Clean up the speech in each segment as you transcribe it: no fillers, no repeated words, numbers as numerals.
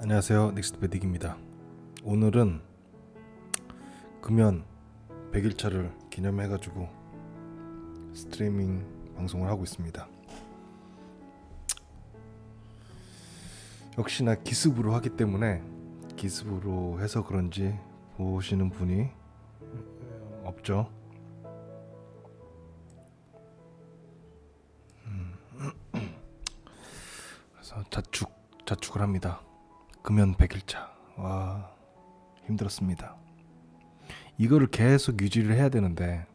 안녕하세요, 넥스트베딕입니다. 오늘은 금연 100일차를 기념해가지고 스트리밍 방송을 하고 있습니다. 역시나 기습으로 하기 때문에 기습으로 해서 그런지 보시는 분이 없죠. 그래서 자축을 합니다. 금연 100일차. 와, 힘들었습니다. 이거를 계속 유지를 해야 되는데,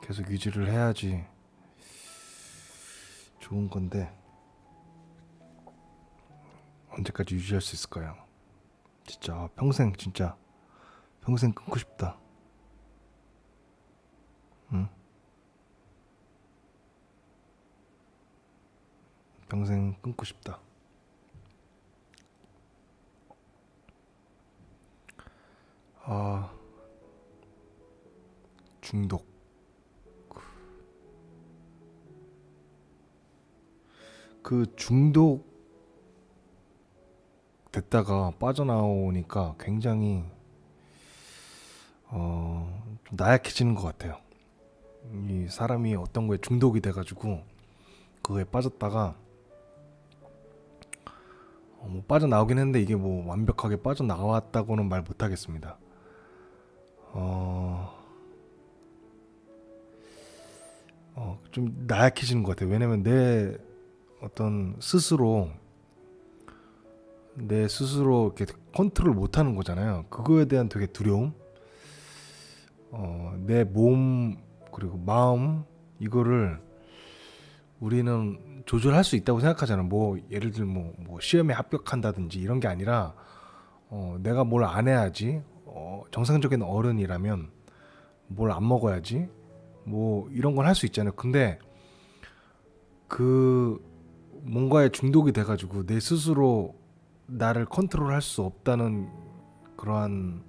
계속 유지를 해야지 좋은 건데 언제까지 유지할 수 있을까요? 진짜 평생 끊고 싶다. 응? 평생 끊고 싶다. 아, 중독. 그 중독 됐다가 빠져나오니까 굉장히 좀 나약해지는 것 같아요. 이 사람이 어떤 거에 중독이 돼가지고 그거에 빠졌다가 뭐 빠져나오긴 했는데 이게 뭐 완벽하게 빠져나왔다고는 말 못하겠습니다. 좀 나약해지는 것 같아요. 왜냐면 내 스스로 이렇게 컨트롤 못하는 거잖아요. 그거에 대한 되게 두려움, 내 몸 그리고 마음 이거를 우리는 조절할 수 있다고 생각하잖아. 뭐 예를 들면 뭐 시험에 합격한다든지 이런 게 아니라 내가 뭘 안 해야지. 정상적인 어른이라면 뭘 안 먹어야지. 뭐 이런 걸 할 수 있잖아요. 근데 그 뭔가에 중독이 돼가지고 내 스스로 나를 컨트롤할 수 없다는 그러한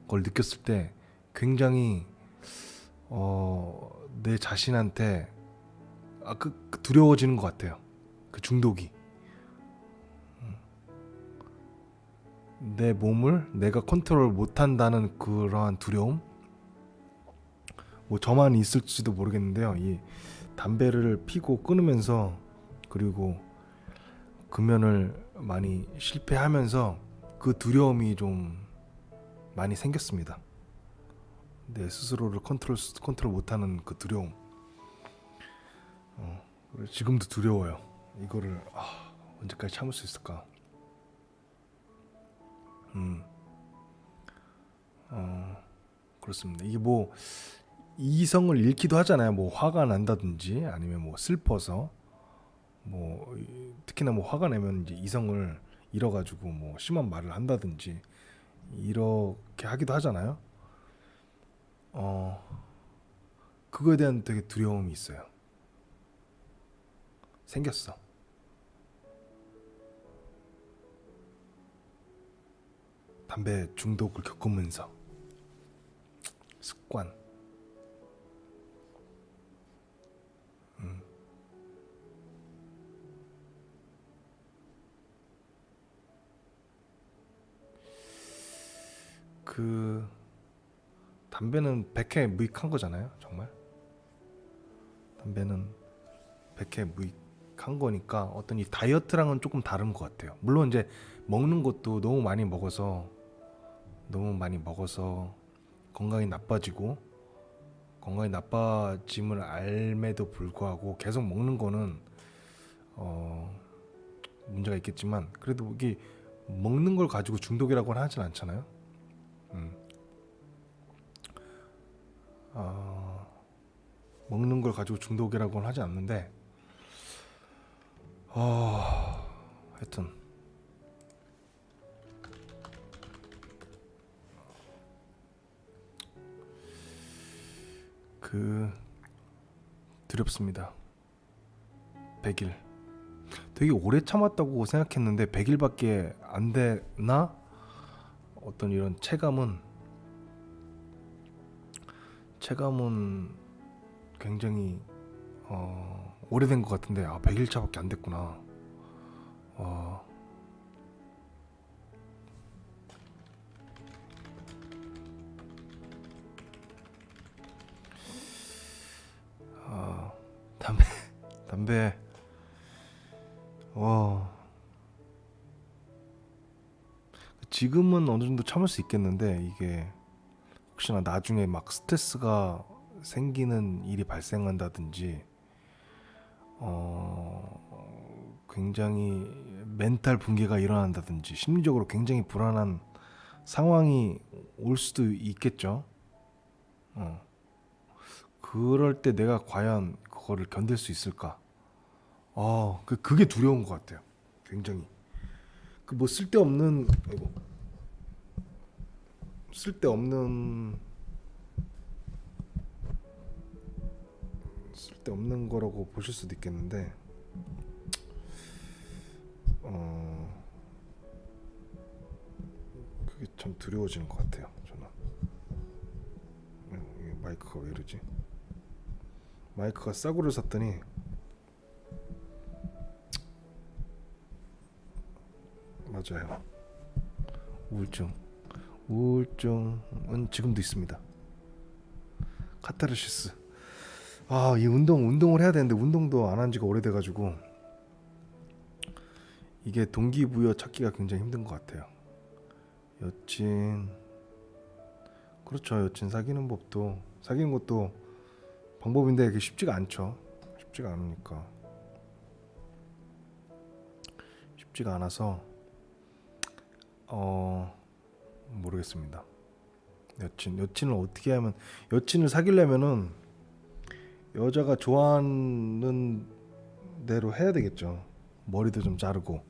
걸 느꼈을 때 굉장히 내 자신한테 그 두려워지는 것 같아요. 그 중독이 내 몸을 내가 컨트롤 못한다는 그러한 두려움. 뭐 저만 있을지도 모르겠는데요. 이 담배를 피고 끊으면서 그리고 금연을 많이 실패하면서 그 두려움이 좀 많이 생겼습니다. 내 스스로를 컨트롤 못하는 그 두려움. 지금도 두려워요. 이거를 언제까지 참을 수 있을까? 그렇습니다. 이게 뭐 이성을 잃기도 하잖아요. 뭐 화가 난다든지 아니면 뭐 슬퍼서 뭐 특히나 뭐 화가 나면 이제 이성을 잃어가지고 뭐 심한 말을 한다든지 이렇게 하기도 하잖아요. 그거에 대한 되게 두려움이 있어요. 생겼어. 담배 중독을 겪으면서 습관. 그 담배는 100회 무익한 거잖아요. 정말 담배는 100회 무익한 거니까 어떤 이 다이어트랑은 조금 다른 것 같아요. 물론 이제 먹는 것도 너무 많이 먹어서 건강이 나빠짐을 알매도 불구하고 계속 먹는 거는 문제가 있겠지만 그래도 이게 먹는 걸 가지고 중독이라고는 하진 않잖아요. 먹는 걸 가지고 중독이라고는 하지 않는데 하여튼 그 두렵습니다. 100일 되게 오래 참았다고 생각했는데 100일밖에 안 되나? 어떤 이런 체감은 굉장히 오래된 것 같은데 100일 차밖에 안 됐구나. 담배 어 지금은 어느 정도 참을 수 있겠는데 이게 혹시나 나중에 막 스트레스가 생기는 일이 발생한다든지 굉장히 멘탈 붕괴가 일어난다든지 심리적으로 굉장히 불안한 상황이 올 수도 있겠죠. 어. 그럴 때 내가 과연 그거를 견딜 수 있을까? 그게 두려운 것 같아요. 굉장히. 그 뭐 쓸데없는 거라고 보실 수도 있겠는데, 그게 참 두려워지는 것 같아요. 저는. 이게 마이크가 왜 이러지? 마이크가 싸구려 샀더니 맞아요. 우울증은 지금도 있습니다. 카타르시스. 이 운동을 해야 되는데 운동도 안 한 지가 오래돼가지고 이게 동기부여 찾기가 굉장히 힘든 것 같아요. 여친, 그렇죠. 여친 사귀는 것도 방법인데 그게 쉽지가 않죠. 쉽지가 않으니까. 쉽지가 않아서 모르겠습니다. 여친을 어떻게 하면, 여친을 사귀려면은 여자가 좋아하는 대로 해야 되겠죠. 머리도 자르고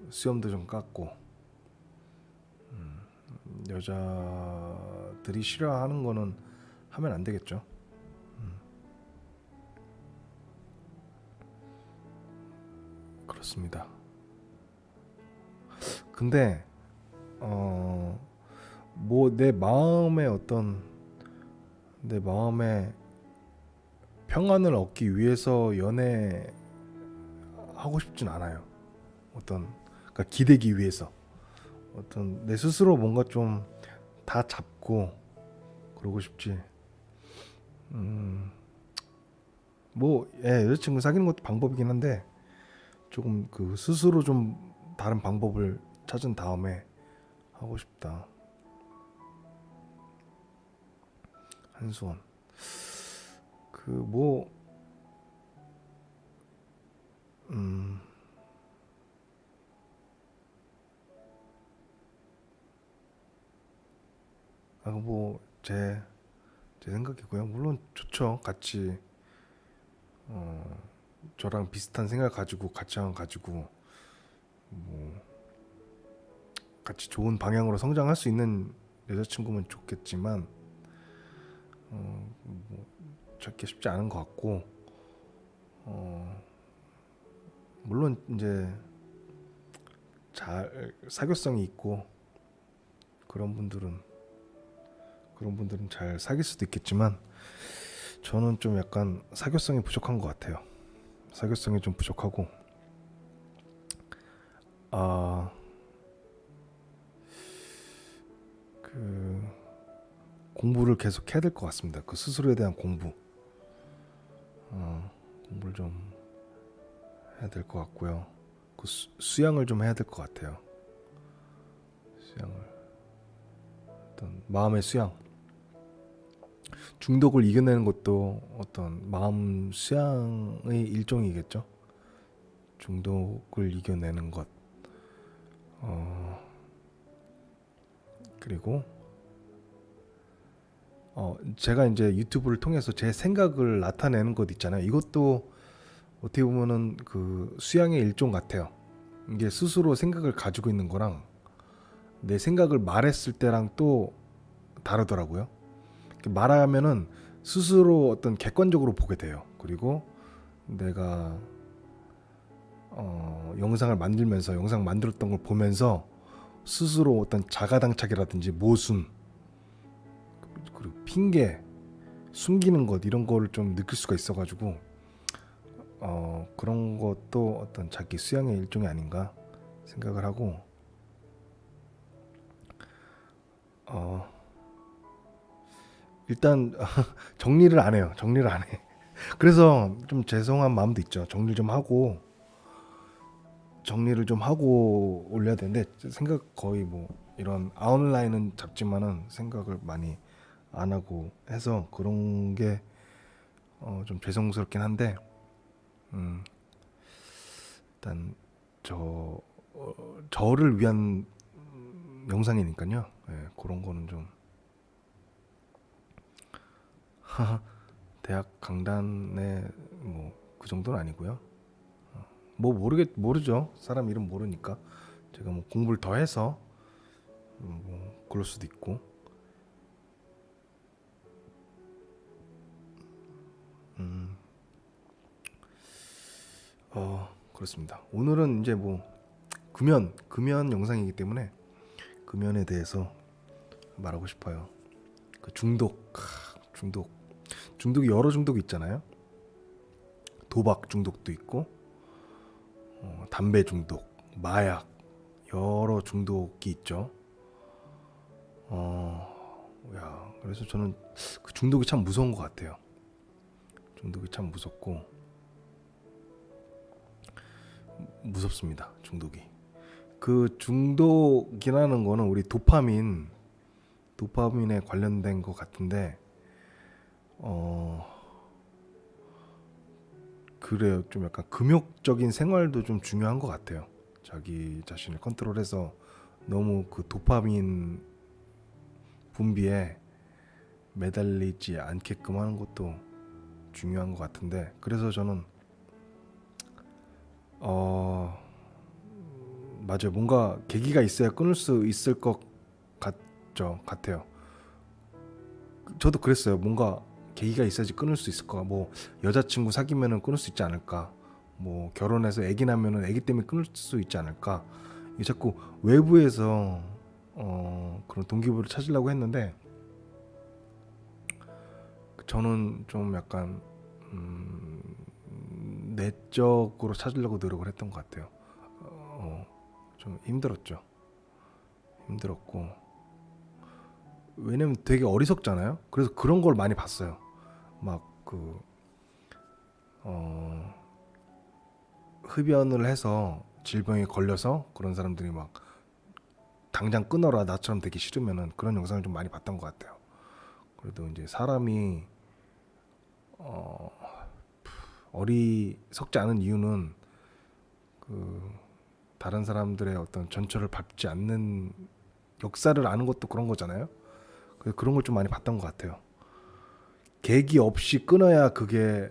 수염도 좀 깎고, 여자들이 싫어하는 거는 하면 안 되겠죠. 그렇습니다. 근데 뭐 내 마음의 평안을 얻기 위해서 연애하고 싶진 않아요. 그러니까 기대기 위해서 내 스스로 뭔가 좀 다 잡고 그러고 싶지. 여자친구 사귀는 것도 방법이긴 한데 조금 그 스스로 좀 다른 방법을 찾은 다음에 하고 싶다. 한수원. 제 생각이고요. 물론 좋죠. 같이 저랑 비슷한 생각 가지고 가치관 가지고 뭐 같이 좋은 방향으로 성장할 수 있는 여자친구면 좋겠지만 찾기 쉽지 않은 것 같고, 물론 이제 잘 사교성이 있고 그런 분들은 잘 사귈 수도 있겠지만 저는 좀 약간 사교성이 부족한 것 같아요. 사교성이 좀 부족하고 공부를 계속 해야 될 것 같습니다. 그 스스로에 대한 공부를 좀 해야 될 것 같고요. 그 수양을 좀 해야 될 것 같아요. 수양을, 어떤 마음의 수양. 중독을 이겨내는 것도 어떤 마음 수양의 일종이겠죠. 중독을 이겨내는 것. 그리고 제가 이제 유튜브를 통해서 제 생각을 나타내는 것 있잖아요. 이것도 어떻게 보면은 그 수양의 일종 같아요. 이게 스스로 생각을 가지고 있는 거랑 내 생각을 말했을 때랑 또 다르더라고요. 말하면은 스스로 어떤 객관적으로 보게 돼요. 그리고 내가 영상을 만들면서 영상 만들었던 걸 보면서 스스로 어떤 자가당착이라든지 모순, 그리고 핑계, 숨기는 것, 이런 거를 좀 느낄 수가 있어가지고 그런 것도 어떤 자기 수양의 일종이 아닌가 생각을 하고, 일단 정리를 안 해요. 정리를 안 해. 그래서 좀 죄송한 마음도 있죠. 정리를 좀 하고 올려야 되는데 생각 거의 뭐 이런 아웃라인은 잡지만은 생각을 많이 안 하고 해서 그런 게 좀 죄송스럽긴 한데 음, 일단 저 저를 위한 영상이니까요. 예, 그런 거는 좀 대학 강단에 뭐 그 정도는 아니고요. 뭐 모르죠. 사람 이름 모르니까 제가 뭐 공부를 더 해서 뭐 그럴 수도 있고. 음, 그렇습니다. 오늘은 이제 뭐 금연 영상이기 때문에 금연에 대해서 말하고 싶어요. 그 중독이 여러 중독이 있잖아요. 도박 중독도 있고 담배 중독, 마약 여러 중독이 있죠. 그래서 저는 그 중독이 참 무서운 것 같아요. 중독이 참 무섭고 무섭습니다. 중독이. 그 중독이라는 거는 우리 도파민에 관련된 것 같은데 그래요. 좀 약간 금욕적인 생활도 좀 중요한 것 같아요. 자기 자신을 컨트롤해서 너무 그 도파민 분비에 매달리지 않게끔 하는 것도 중요한 것 같은데 그래서 저는 맞아요. 뭔가 계기가 있어야 끊을 수 있을 것 같아요. 저도 그랬어요. 뭔가 계기가 있어야지 끊을 수 있을 거야. 뭐 여자친구 사귀면은 끊을 수 있지 않을까. 뭐 결혼해서 아기 나면은 아기 때문에 끊을 수 있지 않을까. 이 자꾸 외부에서 그런 동기부여를 찾으려고 했는데 저는 좀 약간 내적으로 찾으려고 노력을 했던 것 같아요. 좀 힘들었고 왜냐면 되게 어리석잖아요. 그래서 그런 걸 많이 봤어요. 막 그 흡연을 해서 질병에 걸려서 그런 사람들이 막 당장 끊어라 나처럼 되기 싫으면은 그런 영상을 좀 많이 봤던 것 같아요. 그래도 이제 사람이 어리석지 않은 이유는 그 다른 사람들의 어떤 전철을 밟지 않는 역사를 아는 것도 그런 거잖아요. 그래서 그런 걸 좀 많이 봤던 것 같아요. 계기 없이 끊어야 그게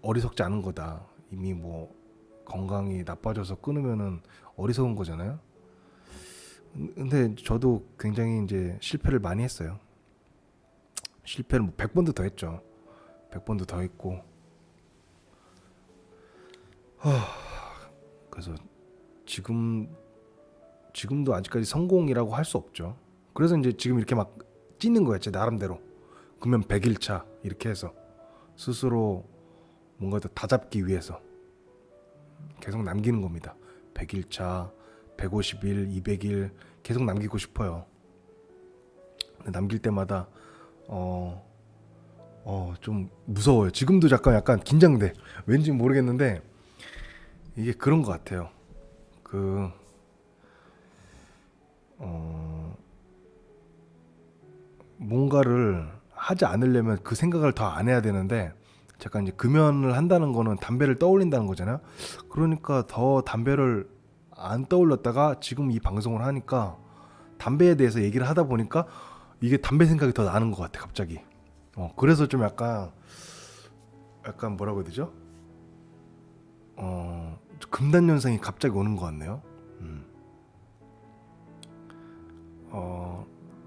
어리석지 않은 거다. 이미 뭐 건강이 나빠져서 끊으면은 어리석은 거잖아요. 근데 저도 굉장히 이제 실패를 많이 했어요. 실패를 뭐 100번도 더 했죠. 100번도 더 했고. 그래서 지금도 아직까지 성공이라고 할 수 없죠. 그래서 이제 지금 이렇게 막 찢는 거야, 제 나름대로. 그러면 100일차 이렇게 해서 스스로 뭔가 더 다잡기 위해서 계속 남기는 겁니다. 100일차, 150일, 200일 계속 남기고 싶어요. 근데 남길 때마다 좀 무서워요. 지금도 약간 긴장돼. 왠지 모르겠는데 이게 그런 것 같아요. 그 뭔가를 하지 않으려면 그 생각을 더 안 해야 되는데 잠깐 이제 금연을 한다는 거는 담배를 떠올린다는 거잖아요. 그러니까 더 담배를 안 떠올렸다가 지금 이 방송을 하니까 담배에 대해서 얘기를 하다 보니까 이게 담배 생각이 더 나는 것 같아 갑자기. 그래서 좀 약간 뭐라고 해야 되죠? 금단 현상이 갑자기 오는 것 같네요.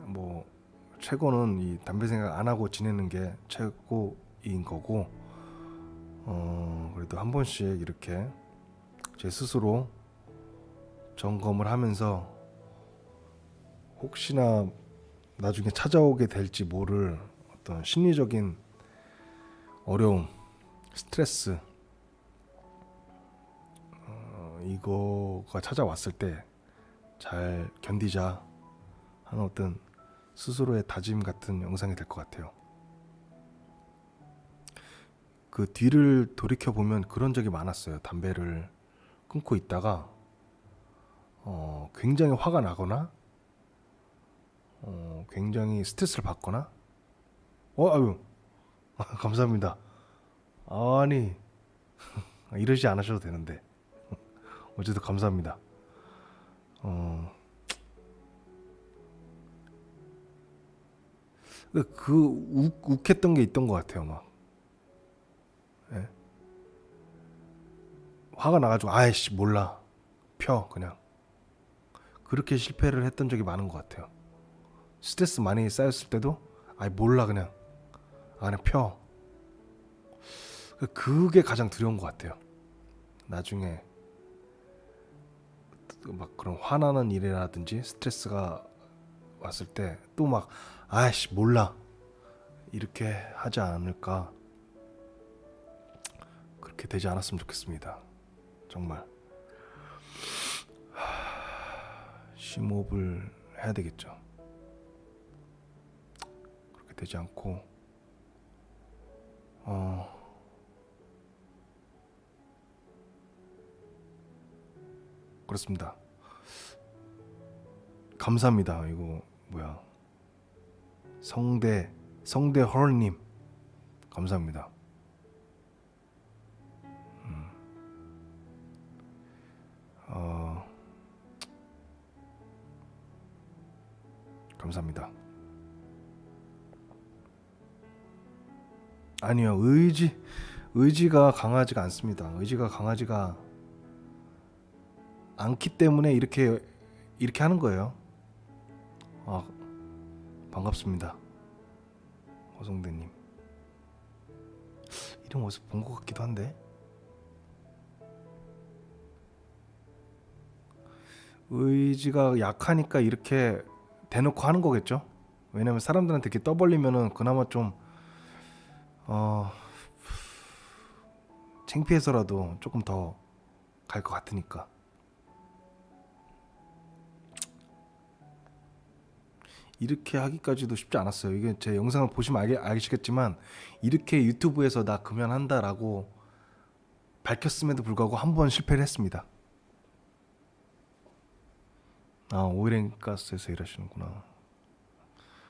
뭐 최고는 이 담배 생각 안 하고 지내는 게 최고인 거고 그래도 한 번씩 이렇게 제 스스로 점검을 하면서 혹시나 나중에 찾아오게 될지 모를 어떤 심리적인 어려움, 스트레스 이거가 찾아왔을 때 잘 견디자 하는 어떤 스스로의 다짐 같은 영상이 될 것 같아요. 그 뒤를 돌이켜 보면 그런 적이 많았어요. 담배를 끊고 있다가 굉장히 화가 나거나 굉장히 스트레스를 받거나 아유 감사합니다. 아니 이러지 않으셔도 되는데 어쨌든 감사합니다. 욱했던 게 있던 것 같아요. 막 예? 화가 나가지고 아이씨 몰라 펴 그냥 그렇게 실패를 했던 적이 많은 것 같아요. 스트레스 많이 쌓였을 때도 아이 몰라 그냥 그냥 펴. 그게 가장 두려운 것 같아요. 나중에 막 그런 화나는 일이라든지 스트레스가 왔을 때 또 막 아이씨 몰라 이렇게 하지 않을까. 그렇게 되지 않았으면 좋겠습니다. 정말 심호흡을 해야 되겠죠. 그렇게 되지 않고 그렇습니다. 감사합니다. 이거 뭐야 성대 헐님 감사합니다. 감사합니다. 아니요 의지가 강하지가 않습니다. 의지가 강하지가 않기 때문에 이렇게 하는 거예요. 반갑습니다. 허성대님 이름 어디서 본 것 같기도 한데 의지가 약하니까 이렇게 대놓고 하는 거겠죠. 왜냐면 사람들한테 이렇게 떠벌리면은 그나마 좀 창피해서라도 조금 더 갈 것 같으니까. 이렇게 하기까지도 쉽지 않았어요. 이게 제 영상을 보시면 아시겠지만 이렇게 유튜브에서 나 금연한다라고 밝혔음에도 불구하고 한 번 실패를 했습니다. 오일앤가스에서 일하시는구나.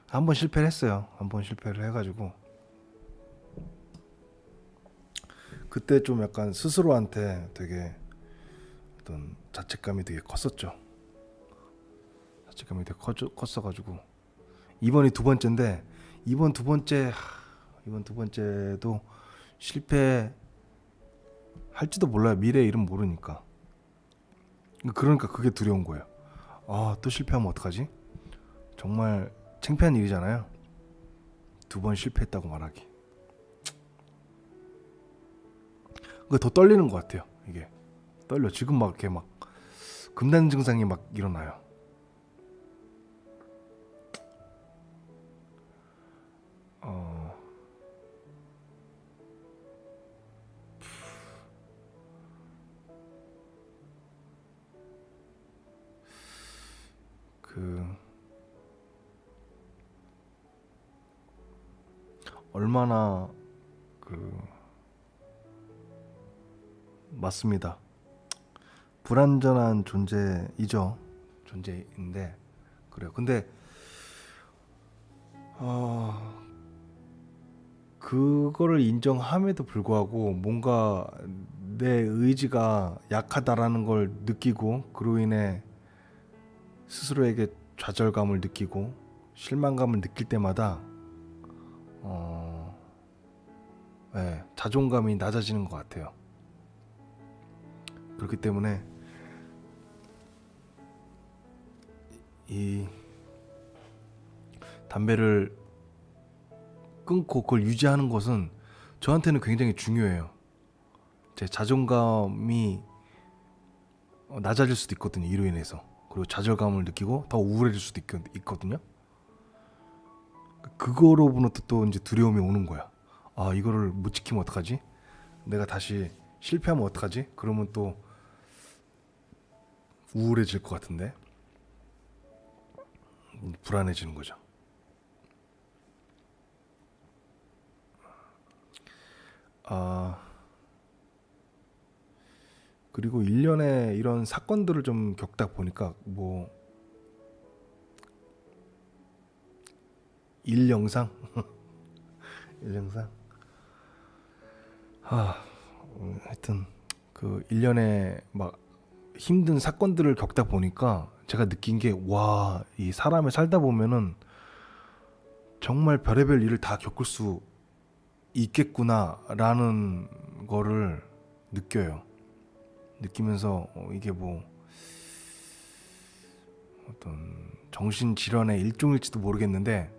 한 번 실패를 했어요. 한 번 실패를 해가지고 그때 좀 약간 스스로한테 되게 어떤 자책감이 되게 컸었죠. 자책감이 되게 컸어가지고 이번이 두 번째인데 이번 두 번째도 실패할지도 몰라요. 미래 이름 모르니까. 그러니까 그게 두려운 거예요. 또 실패하면 어떡하지? 정말 창피한 일이잖아요. 두 번 실패했다고 말하기. 그게 더 떨리는 것 같아요. 이게 떨려. 지금 막 이렇게 막 금단 증상이 막 일어나요. 얼마나 맞습니다. 불완전한 존재인데 그래요. 근데 그거를 인정함에도 불구하고 뭔가 내 의지가 약하다라는 걸 느끼고 그로 인해 스스로에게 좌절감을 느끼고 실망감을 느낄 때마다 자존감이 낮아지는 것 같아요. 그렇기 때문에 이 담배를 끊고 그걸 유지하는 것은 저한테는 굉장히 중요해요. 제 자존감이 낮아질 수도 있거든요. 이로 인해서. 그리고 좌절감을 느끼고 더 우울해질 수도 있거든요. 그거로부터 또 이제 두려움이 오는 거야. 이거를 못 지키면 어떡하지? 내가 다시 실패하면 어떡하지? 그러면 또 우울해질 것 같은데 불안해지는 거죠. 아, 그리고 일련의 이런 사건들을 좀 겪다 보니까 뭐 일 영상, 일 영상. 하여튼 그 일련의 막 힘든 사건들을 겪다 보니까 제가 느낀 게, 와, 이 사람을 살다 보면은 정말 별의별 일을 다 겪을 수 있겠구나라는 거를 느껴요. 느끼면서 이게 뭐 어떤 정신질환의 일종일지도 모르겠는데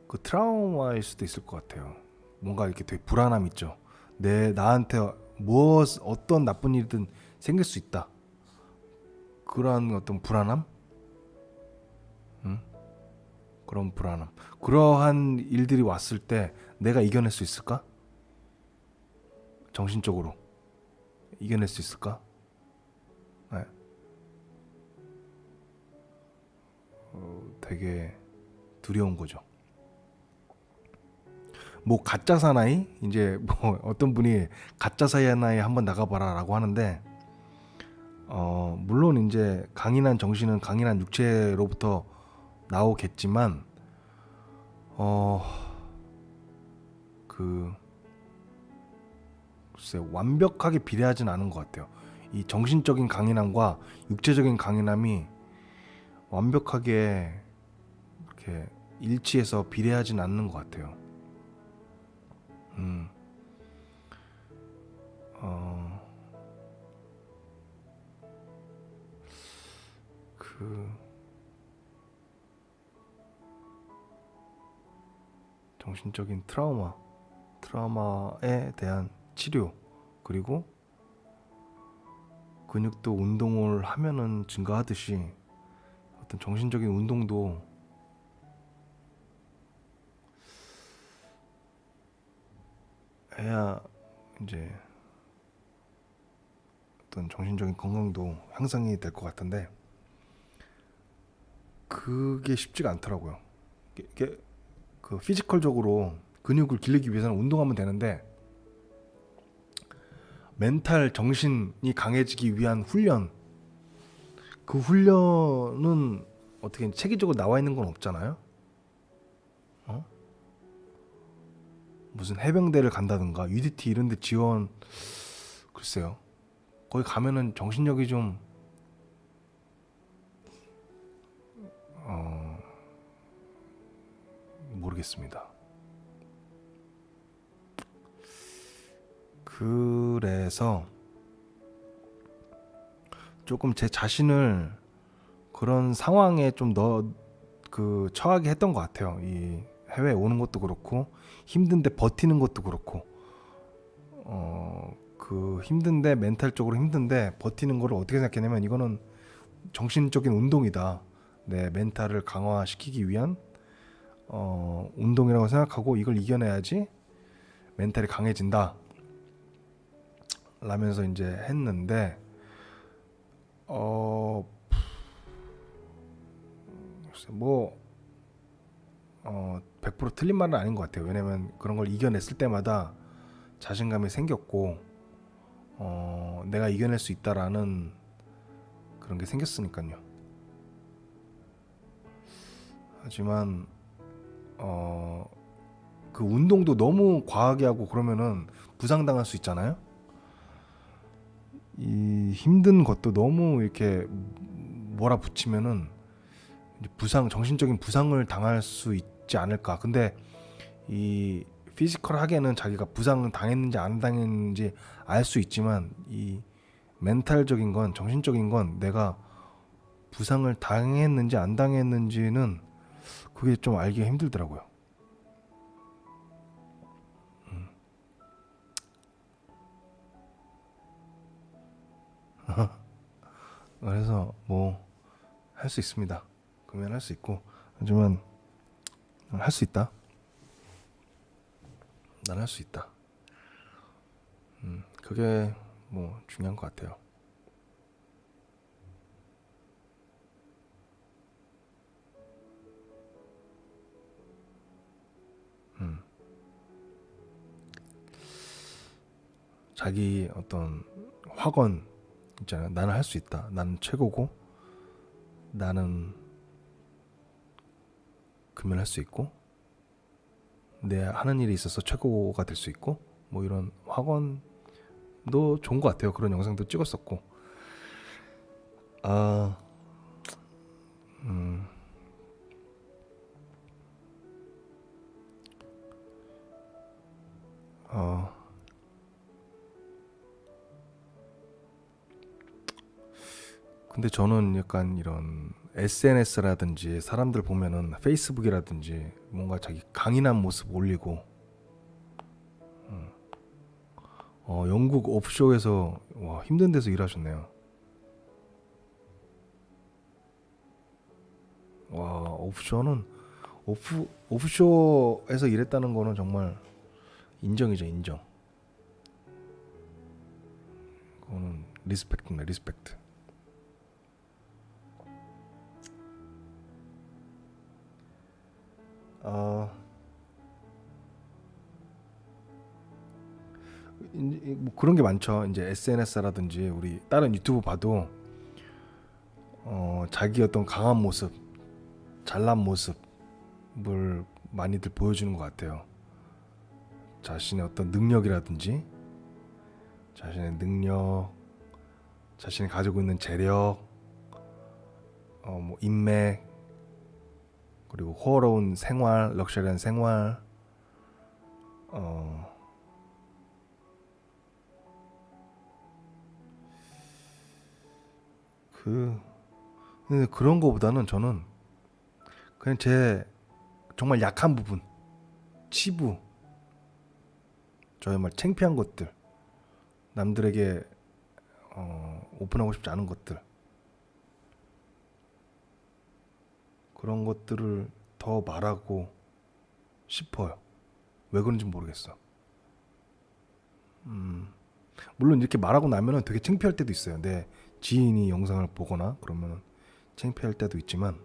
그 트라우마일 수도 있을 것 같아요. 뭔가 이렇게 되게 불안함 있죠. 나한테 어떤 나쁜 일이든 생길 수 있다. 그러한 어떤 불안함? 응? 그런 불안함. 그러한 일들이 왔을 때 내가 이겨낼 수 있을까? 정신적으로 이겨낼 수 있을까? 네. 되게 두려운 거죠. 뭐 가짜 사나이, 이제 뭐 어떤 분이 가짜 사나이 한번 나가봐라라고 하는데, 물론 이제 강인한 정신은 강인한 육체로부터 나오겠지만, 어, 그 글쎄 완벽하게 비례하진 않은 것 같아요. 이 정신적인 강인함과 육체적인 강인함이 완벽하게 이렇게 일치해서 비례하진 않는 것 같아요. 음, 어, 그 정신적인 트라우마에 대한 치료, 그리고 근육도 운동을 하면은 증가하듯이 어떤 정신적인 운동도 해야 이제 어떤 정신적인 건강도 향상이 될 것 같은데, 그게 쉽지가 않더라고요. 이게 그 피지컬적으로 근육을 기르기 위해서는 운동하면 되는데, 멘탈 정신이 강해지기 위한 훈련, 그 훈련은 어떻게 체계적으로 나와 있는 건 없잖아요. 어? 무슨 해병대를 간다든가 UDT 이런 데 지원, 글쎄요. 거기 가면은 정신력이 좀 어, 모르겠습니다. 그래서 조금 제 자신을 그런 상황에 좀 처하게 했던 것 같아요. 이 해외에 오는 것도 그렇고 힘든데 버티는 것도 그렇고, 그 힘든데 멘탈적으로 힘든데 버티는 거를 어떻게 생각했냐면, 이거는 정신적인 운동이다. 내 멘탈을 강화시키기 위한 운동이라고 생각하고 이걸 이겨내야지 멘탈이 강해진다. 라면서 이제 했는데, 어, 글쎄 뭐 100% 틀린 말은 아닌 것 같아요. 왜냐면 그런 걸 이겨냈을 때마다 자신감이 생겼고, 내가 이겨낼 수 있다라는 그런 게 생겼으니까요. 하지만 그 운동도 너무 과하게 하고 그러면은 부상당할 수 있잖아요. 이 힘든 것도 너무 이렇게 몰아붙이면은 정신적인 부상을 당할 수 있지 않을까. 근데 이 피지컬하게는 자기가 부상 당했는지 안 당했는지 알 수 있지만, 이 멘탈적인 건, 정신적인 건 내가 부상을 당했는지 안 당했는지는 그게 좀 알기가 힘들더라고요. 그래서 뭐 할 수 있습니다. 그러면 할 수 있고, 하지만 할 수 있다. 난 할 수 있다. 그게 뭐 중요한 것 같아요. 자기 어떤 확언 있잖아요. 나는 할 수 있다. 나는 최고고 나는 금연할 수 있고 내 하는 일에 있어서 최고가 될 수 있고 뭐 이런 확언도 좋은 것 같아요. 그런 영상도 찍었었고 아, 음, 어, 근데 저는 약간 이런 SNS라든지 사람들 보면은 페이스북이라든지 뭔가 자기 강인한 모습 올리고 영국 오프쇼에서 와, 힘든 데서 일하셨네요. 와, 오프쇼에서 일했다는 거는 정말 인정이죠, 인정. 그거는 리스펙트입니다, 리스펙트. 아, 뭐 그런 게 많죠. 이제 SNS라든지 우리 다른 유튜브 봐도 자기 어떤 강한 모습, 잘난 모습을 많이들 보여주는 것 같아요. 자신의 어떤 능력이라든지 자신의 능력, 자신이 가지고 있는 재력, 뭐 인맥, 그리고 호화로운 생활, 럭셔리한 생활, 어, 근데 그런 거보다는 저는 그냥 제 정말 약한 부분, 치부, 저의 말 창피한 것들, 남들에게 오픈하고 싶지 않은 것들, 그런 것들을 더 말하고 싶어요. 왜 그런지 모르겠어. 물론 이렇게 말하고 나면은 되게 창피할 때도 있어요. 내 지인이 영상을 보거나 그러면 창피할 때도 있지만,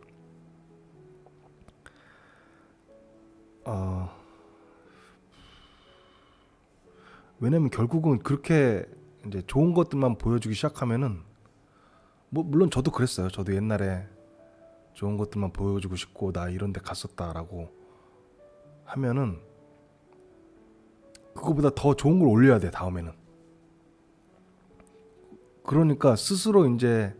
어, 왜냐면 결국은 그렇게 이제 좋은 것들만 보여주기 시작하면은 뭐 물론 저도 그랬어요. 저도 옛날에 좋은 것들만 보여주고 싶고 나 이런 데 갔었다라고 하면은 그거보다 더 좋은 걸 올려야 돼 다음에는. 그러니까 스스로 이제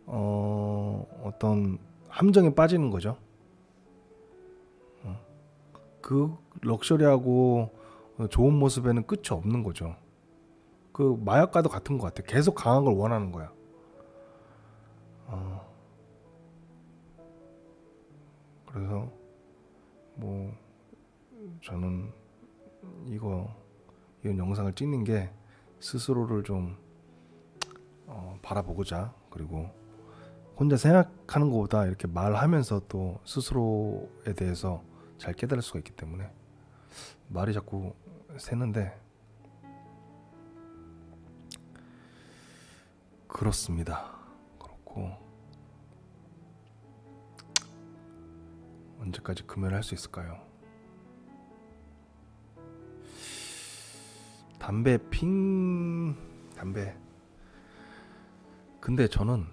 어떤 함정에 빠지는 거죠. 그 럭셔리하고 좋은 모습에는 끝이 없는 거죠. 그 마약과도 같은 것 같아. 계속 강한 걸 원하는 거야. 그래서 뭐 저는 이런 영상을 찍는 게 스스로를 좀 바라보고자, 그리고 혼자 생각하는 것보다 이렇게 말하면서 또 스스로에 대해서 잘 깨달을 수가 있기 때문에 말이 자꾸 새는데 그렇습니다. 그렇고 언제까지 금연을 할 수 있을까요? 담배 근데 저는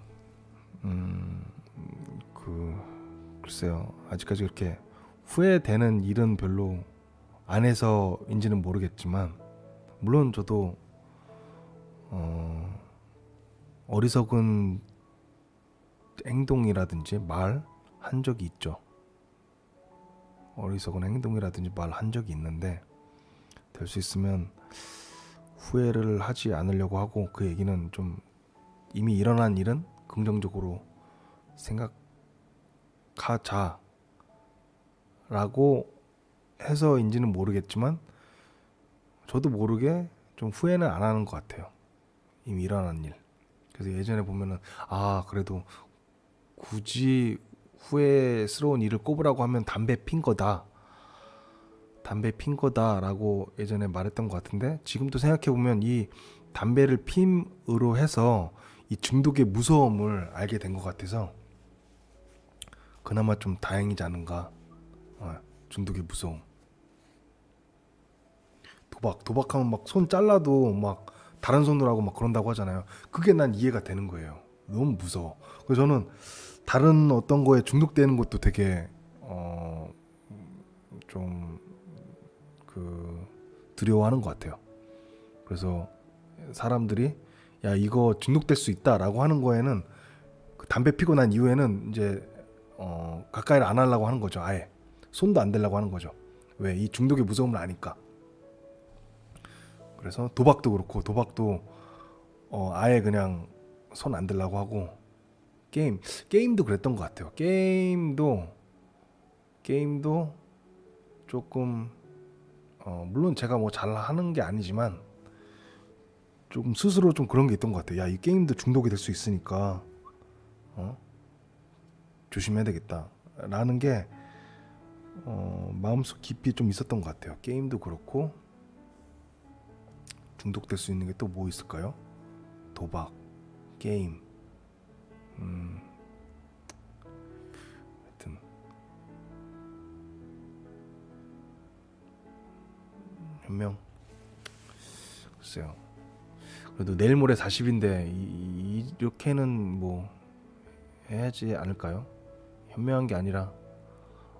글쎄요, 아직까지 그렇게 후회되는 일은 별로 안 해서인지는 모르겠지만, 물론 저도 어리석은 행동이라든지 말 한 적이 있죠. 어리석은 행동이라든지 말 한 적이 있는데 될 수 있으면 후회를 하지 않으려고 하고, 그 얘기는 좀 이미 일어난 일은 긍정적으로 생각하자라고 해서인지는 모르겠지만 저도 모르게 좀 후회는 안 하는 것 같아요. 이미 일어난 일. 그래서 예전에 보면은 그래도 굳이 후회스러운 일을 꼽으라고 하면 담배 핀 거다라고 예전에 말했던 것 같은데, 지금도 생각해 보면 이 담배를 핌으로 해서 이 중독의 무서움을 알게 된 것 같아서 그나마 좀 다행이지 않은가. 중독의 무서움. 도박하면 막 손 잘라도 막 다른 손으로 하고 막 그런다고 하잖아요. 그게 난 이해가 되는 거예요. 너무 무서워. 그래서 저는 다른 어떤 거에 중독되는 것도 되게 좀 그 두려워하는 것 같아요. 그래서 사람들이 야 이거 중독될 수 있다라고 하는 거에는 그 담배 피고 난 이후에는 이제 가까이를 안 하려고 하는 거죠. 아예 손도 안 대려고 하는 거죠. 왜? 이 중독의 무서움을 아니까. 그래서 도박도 그렇고 도박도 아예 그냥 손 안 대려고 하고 게임도 그랬던 것 같아요. 게임도 조금 물론 제가 뭐 잘하는 게 아니지만 조금 스스로 좀 그런 게 있던 것 같아요. 야, 이 게임도 중독이 될 수 있으니까 조심해야 되겠다 라는 게 마음속 깊이 좀 있었던 것 같아요. 게임도 그렇고 중독될 수 있는 게 또 뭐 있을까요? 도박, 게임, 하여튼 현명. 글쎄요. 그래도 내일 모레 40인데 이렇게는 뭐 해야지 않을까요? 현명한 게 아니라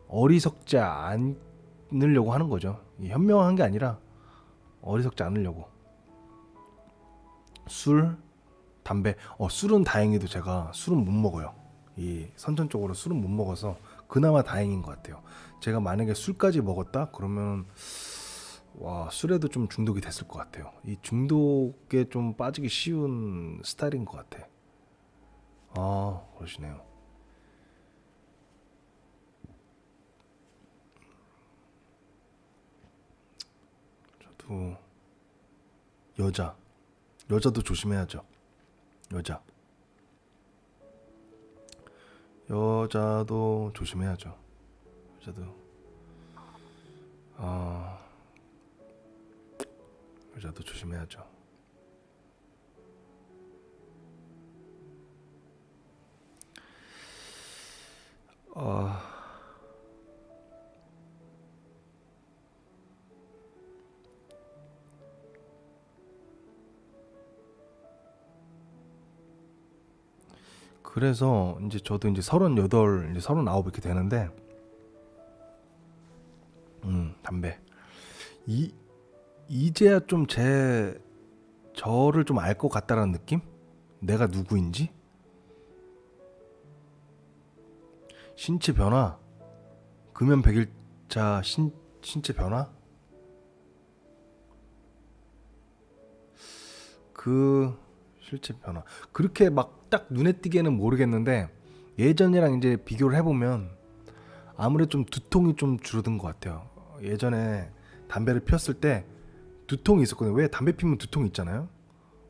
어리석지 않으려고 하는 거죠. 현명한 게 아니라 어리석지 않으려고. 술, 담배. 술은 다행히도 제가 술은 못 먹어요. 이 선천적으로 술은 못 먹어서 그나마 다행인 것 같아요. 제가 만약에 술까지 먹었다 그러면 와 술에도 좀 중독이 됐을 것 같아요. 이 중독에 좀 빠지기 쉬운 스타일인 것 같아. 그러시네요. 저도 여자도 조심해야죠. 여자도 조심해야죠. 여자도 조심해야죠. 그래서 이제 저도 이제 38, 이제 39 이렇게 되는데, 담배. 이제야 좀 저를 좀 알 것 같다라는 느낌? 내가 누구인지? 신체 변화? 금연 100일차 신체 변화? 그 실체 변화. 그렇게 막 딱 눈에 띄게는 모르겠는데 예전이랑 이제 비교를 해보면 아무래도 좀 두통이 좀 줄어든 것 같아요. 예전에 담배를 피웠을 때 두통이 있었거든요. 왜 담배 피면 두통이 있잖아요.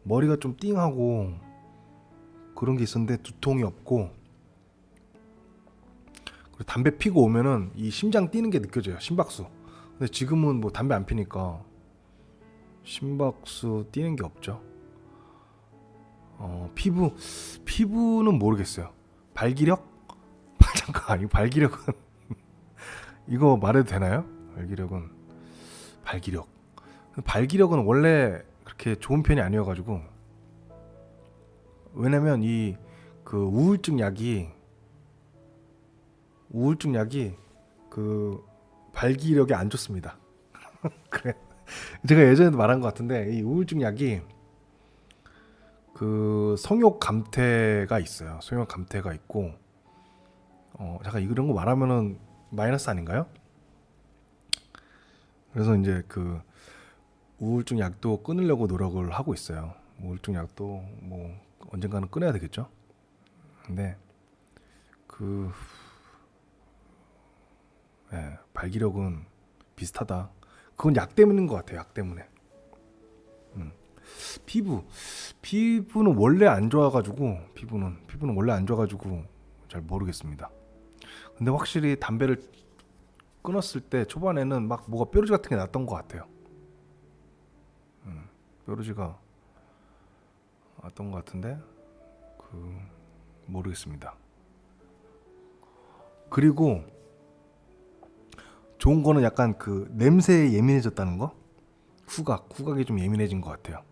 머리가 좀 띵하고 그런 게 있었는데 두통이 없고, 그리고 담배 피고 오면은 이 심장 뛰는 게 느껴져요. 심박수. 근데 지금은 뭐 담배 안 피니까 심박수 뛰는 게 없죠. 피부는 모르겠어요. 발기력? 잠깐, 이 발기력은 이거 말해도 되나요? 발기력은 원래 그렇게 좋은 편이 아니어가지고. 왜냐면 이 그 우울증 약이 그 발기력에 안 좋습니다. 그래. 제가 예전에도 말한 것 같은데 이 우울증 약이 그 성욕 감퇴가 있어요. 성욕 감퇴가 있고, 잠깐 이런 거 말하면은 마이너스 아닌가요? 그래서 이제 그 우울증 약도 끊으려고 노력을 하고 있어요. 우울증 약도 뭐 언젠가는 끊어야 되겠죠. 근데 그 발기력은 비슷하다. 그건 약 때문인 것 같아요. 약 때문에. 피부는 원래 안 좋아가지고 잘 모르겠습니다. 근데 확실히 담배를 끊었을 때 초반에는 막 뭐가 뾰루지 같은 게 났던 것 같아요. 뾰루지가 났던 것 같은데 모르겠습니다. 그리고 좋은 거는 약간 그 냄새에 예민해졌다는 거. 후각이 좀 예민해진 것 같아요.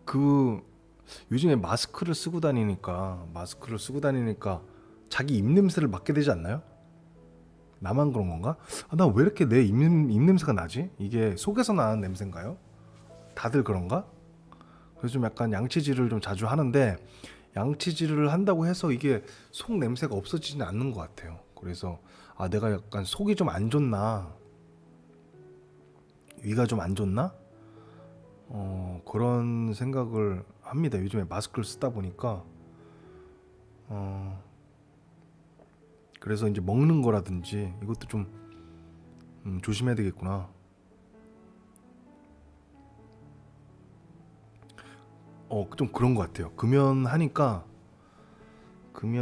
그 요즘에 마스크를 쓰고 다니니까 자기 입냄새를 맡게 되지 않나요? 나만 그런 건가? 나 왜 이렇게 내 입냄새가 나지? 이게 속에서 나는 냄새인가요? 다들 그런가? 그래서 좀 약간 양치질을 좀 자주 하는데 양치질을 한다고 해서 이게 속 냄새가 없어지지는 않는 것 같아요. 그래서 내가 약간 속이 좀 안 좋나? 위가 좀 안 좋나? 그런 생각을 합니다. 요즘에 마스크를 쓰다 보니까 그래서 이제 먹는 거라든지 이것도 좀 조심해야 되겠구나. 좀 그런 것 같아요. 금연하니까 근데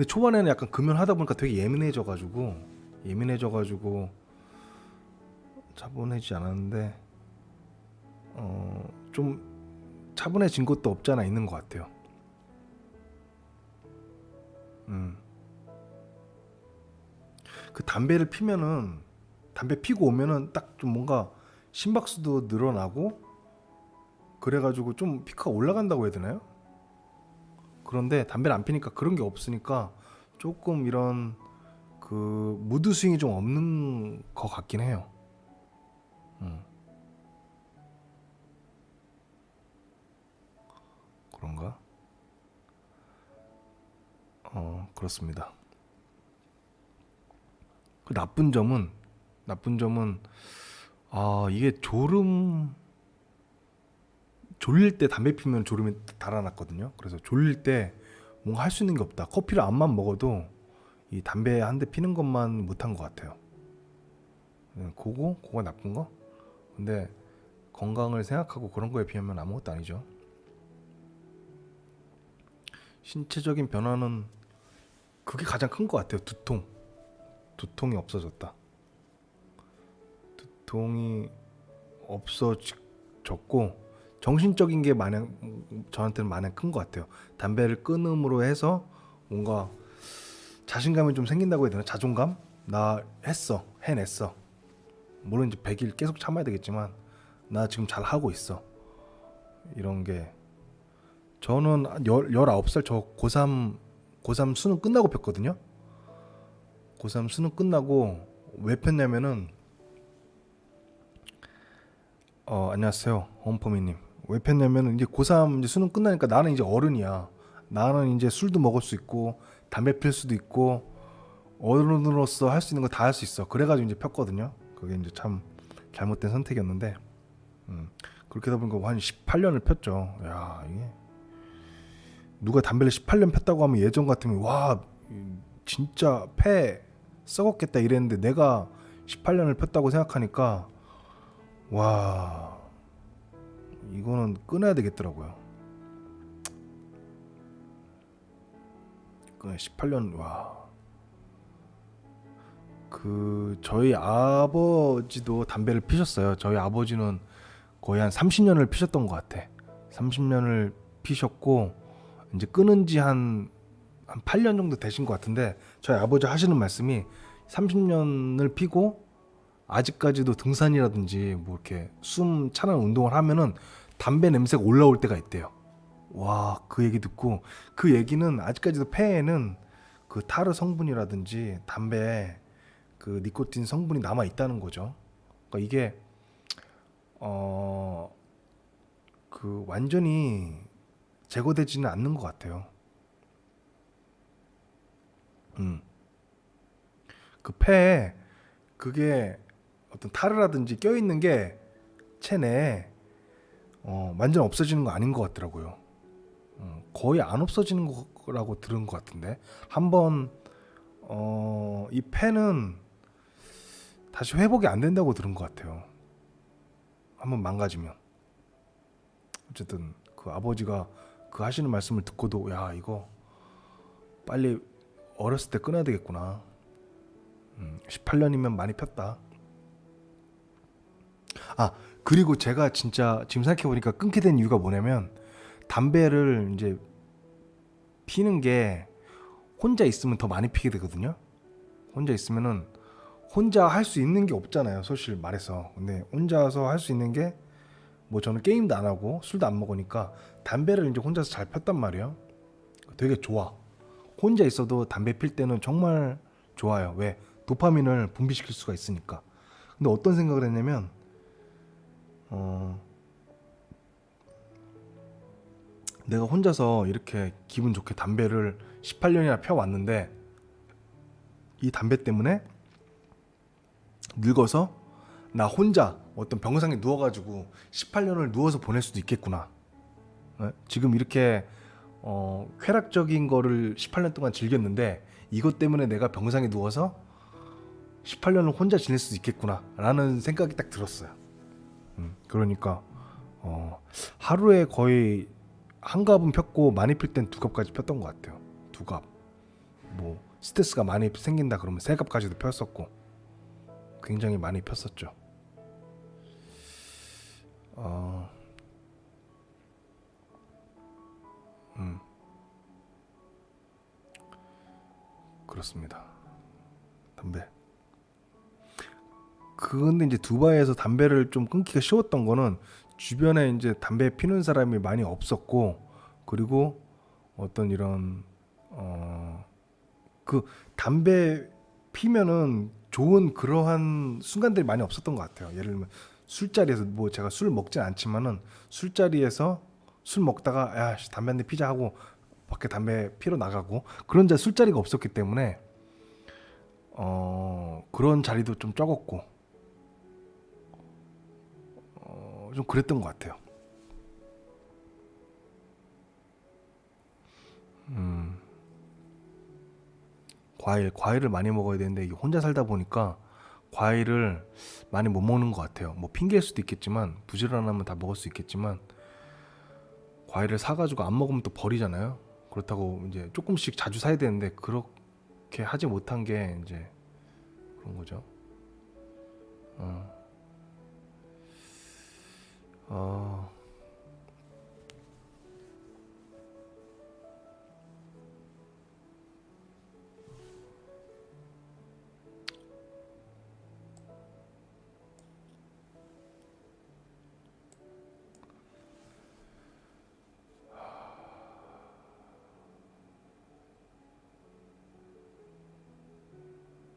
초반에는 약간 금연하다 보니까 되게 예민해져가지고 차분해지지 않았는데 좀 차분해진 것도 없지 않아 있는 것 같아요. 그 담배 피고 오면은 딱 좀 뭔가 심박수도 늘어나고 그래가지고 좀 피크가 올라간다고 해야 되나요? 그런데 담배를 안 피니까 그런 게 없으니까 조금 이런 그 무드 스윙이 좀 없는 것 같긴 해요. 그런가? 그렇습니다. 그 나쁜 점은 이게 졸릴 때 담배 피면 졸음이 달아났거든요. 그래서 졸릴 때 뭔가 할 수 있는 게 없다. 커피를 안만 먹어도 이 담배 한 대 피는 것만 못한 것 같아요. 그거 나쁜 거? 근데 건강을 생각하고 그런 거에 비하면 아무것도 아니죠. 신체적인 변화는 그게 가장 큰 것 같아요. 두통이 없어졌다. 두통이 없어졌고 정신적인 게 저한테는 마냥 큰 것 같아요. 담배를 끊음으로 해서 뭔가 자신감이 좀 생긴다고 해야 되나? 자존감? 나 해냈어. 물론 이제 100일 계속 참아야 되겠지만 나 지금 잘 하고 있어. 이런 게 저는 19살 저 고3 수능 끝나고 폈거든요. 고3 수능 끝나고 왜 폈냐면은 안녕하세요. 홈퍼미님. 왜 폈냐면은 이제 고3 이제 수능 끝나니까 나는 이제 어른이야. 나는 이제 술도 먹을 수 있고 담배 필 수도 있고 어른으로서 할 수 있는 거 다 할 수 있어. 그래가지고 이제 폈거든요. 그게 이제 참 잘못된 선택이었는데 그렇게 하다 보니까 한 18년을 폈죠. 야, 이게 누가 담배를 18년 폈다고 하면 예전 같으면 와 진짜 폐 썩었겠다 이랬는데 내가 18년을 폈다고 생각하니까 와 이거는 끊어야 되겠더라고요. 18년 저희 아버지도 담배를 피셨어요. 저희 아버지는 거의 한 30년을 피셨던 것 같아. 30년을 피셨고 이제 끊은 지 한 8년 정도 되신 것 같은데 저희 아버지 하시는 말씀이 30년을 피고 아직까지도 등산이라든지 뭐 이렇게 숨 차는 운동을 하면은 담배 냄새가 올라올 때가 있대요. 와, 그 얘기 듣고 그 얘기는 아직까지도 폐에는 그 타르 성분이라든지 담배에 그 니코틴 성분이 남아 있다는 거죠. 그러니까 이게 그 완전히 제거되지는 않는 것 같아요. 그 폐에 그게 어떤 타르라든지 껴있는 게 체내에 완전 없어지는 거 아닌 것 같더라고요. 거의 안 없어지는 거라고 들은 것 같은데 한번 이 폐는 다시 회복이 안 된다고 들은 것 같아요. 한번 망가지면. 어쨌든 그 아버지가 그 하시는 말씀을 듣고도 야 이거 빨리 어렸을 때 끊어야 되겠구나. 18년이면 많이 폈다. 그리고 제가 진짜 지금 생각해보니까 끊게 된 이유가 뭐냐면 담배를 이제 피는 게 혼자 있으면 더 많이 피게 되거든요. 혼자 있으면은 혼자 할 수 있는 게 없잖아요, 솔직히 말해서. 근데 혼자서 할 수 있는 게 뭐 저는 게임도 안 하고 술도 안 먹으니까 담배를 이제 혼자서 잘 폈단 말이에요. 되게 좋아. 혼자 있어도 담배 필 때는 정말 좋아요. 왜? 도파민을 분비시킬 수가 있으니까. 근데 어떤 생각을 했냐면 어, 내가 혼자서 이렇게 기분 좋게 담배를 18년이나 펴왔는데 이 담배 때문에 늙어서 나 혼자 어떤 병상에 누워가지고 18년을 누워서 보낼 수도 있겠구나. 지금 이렇게 쾌락적인 거를 18년 동안 즐겼는데 이것 때문에 내가 병상에 누워서 18년을 혼자 지낼 수도 있겠구나 라는 생각이 딱 들었어요. 그러니까 하루에 거의 한 갑은 폈고 많이 필 땐 두 갑까지 폈던 것 같아요. 두 갑. 뭐 스트레스가 많이 생긴다 그러면 세 갑까지도 폈었고 굉장히 많이 폈었죠. 그렇습니다. 담배. 근데 이제 두바이에서 담배를 좀 끊기가 쉬웠던 거는 주변에 이제 담배 피는 사람이 많이 없었고 그리고 어떤 이런 그 담배 피면은 좋은 그러한 순간들이 많이 없었던 것 같아요. 예를 들면 술자리에서 뭐 제가 술 먹진 않지만은 술자리에서 술 먹다가 야 담배 한 대 피자 하고 밖에 담배 피러 나가고 그런 술자리가 없었기 때문에 그런 자리도 좀 적었고 좀 그랬던 것 같아요. 과일을 많이 먹어야 되는데 이게 혼자 살다 보니까 과일을 많이 못 먹는 것 같아요. 뭐 핑계일 수도 있겠지만 부지런하면 다 먹을 수 있겠지만 과일을 사가지고 안 먹으면 또 버리잖아요. 그렇다고 이제 조금씩 자주 사야 되는데 그렇게 하지 못한 게 이제 그런 거죠. 어, 어,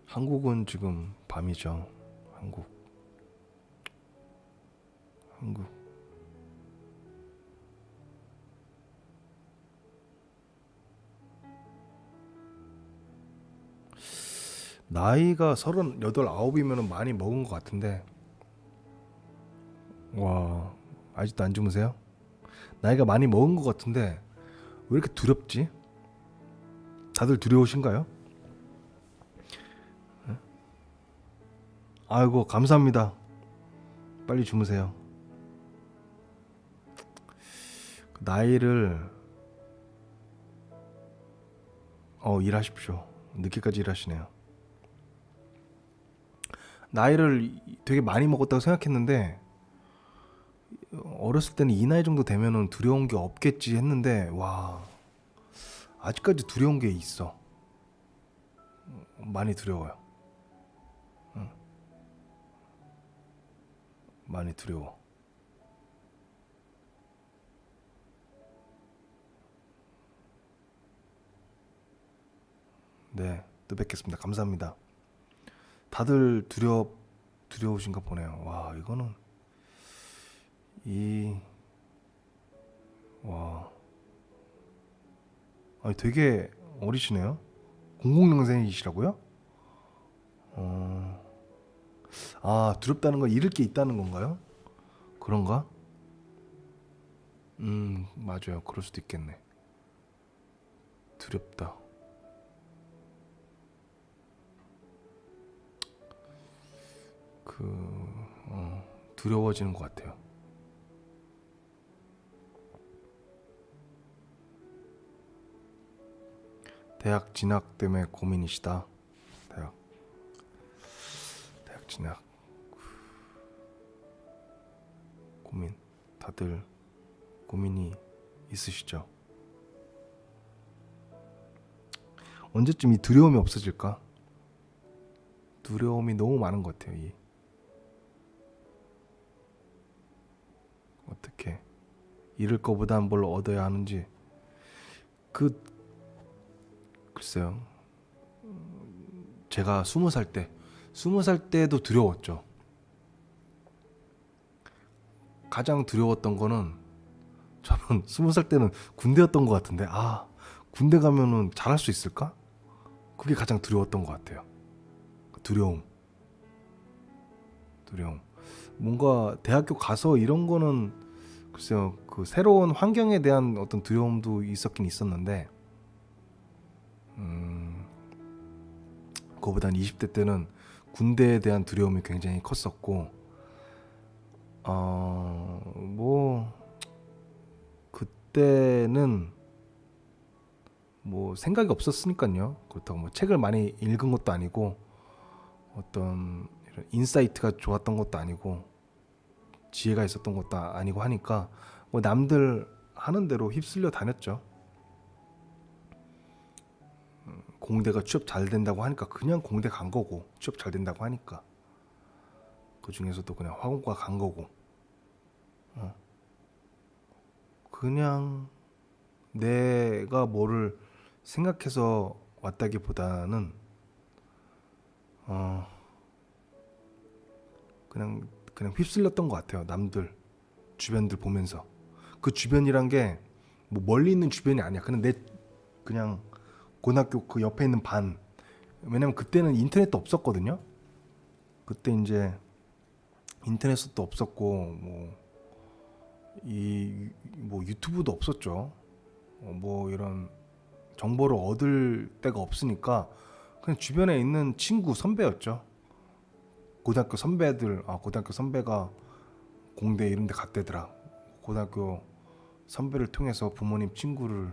한국은 지금 밤이죠. 한국, 한국. 나이가 38, 9이면 많이 먹은 것 같은데 와 아직도 안 주무세요? 나이가 많이 먹은 것 같은데 왜 이렇게 두렵지? 다들 두려우신가요? 아이고 감사합니다. 빨리 주무세요. 나이를 일하십시오. 늦게까지 일하시네요. 나이를 되게 많이 먹었다고 생각했는데 어렸을 때는 이 나이 정도 되면은 두려운 게 없겠지 했는데 와 아직까지 두려운 게 있어. 많이 두려워요. 많이 두려워. 네, 또 뵙겠습니다. 감사합니다. 다들 두려우신가 보네요. 와 이거는 이 와 아니 되게 어리시네요. 00년생이시라고요? 어, 아 두렵다는 건 잃을 게 있다는 건가요? 그런가? 맞아요. 그럴 수도 있겠네. 두렵다. 그 두려워지는 것 같아요. 대학 진학 때문에 고민이시다. 대학 진학 고민. 다들 고민이 있으시죠? 언제쯤 이 두려움이 없어질까? 두려움이 너무 많은 것 같아요. 이 어떻게 잃을 거보단 뭘 얻어야 하는지 그 글쎄요. 제가 20살 때도 두려웠죠. 가장 두려웠던 거는 저는 20살 때는 군대였던 것 같은데 군대 가면은 잘할 수 있을까? 그게 가장 두려웠던 것 같아요. 두려움. 뭔가 대학교 가서 이런 거는 글쎄요. 그 새로운 환경에 대한 어떤 두려움도 있었긴 있었는데 그거보단 20대 때는 군대에 대한 두려움이 굉장히 컸었고 뭐 그때는 뭐 생각이 없었으니까요. 그렇다고 뭐 책을 많이 읽은 것도 아니고 어떤 이런 인사이트가 좋았던 것도 아니고 지혜가 있었던 것도 아니고 하니까 뭐 남들 하는 대로 휩쓸려 다녔죠. 공대가 취업 잘 된다고 하니까 그냥 공대 간 거고, 취업 잘 된다고 하니까 그 중에서도 그냥 화공과 간 거고, 그냥 내가 뭐를 생각해서 왔다기보다는 그냥 휩쓸렸던 것 같아요. 남들 주변들 보면서 그 주변이란 게 뭐 멀리 있는 주변이 아니야. 그냥 고등학교 그 옆에 있는 반. 왜냐면 그때는 인터넷도 없었거든요. 그때 이제 인터넷도 없었고 뭐 유튜브도 없었죠. 뭐 이런 정보를 얻을 데가 없으니까 그냥 주변에 있는 친구 선배였죠. 고등학교 선배들, 고등학교 선배가 공대 이런 데 갔대더라. 고등학교 선배를 통해서 부모님 친구를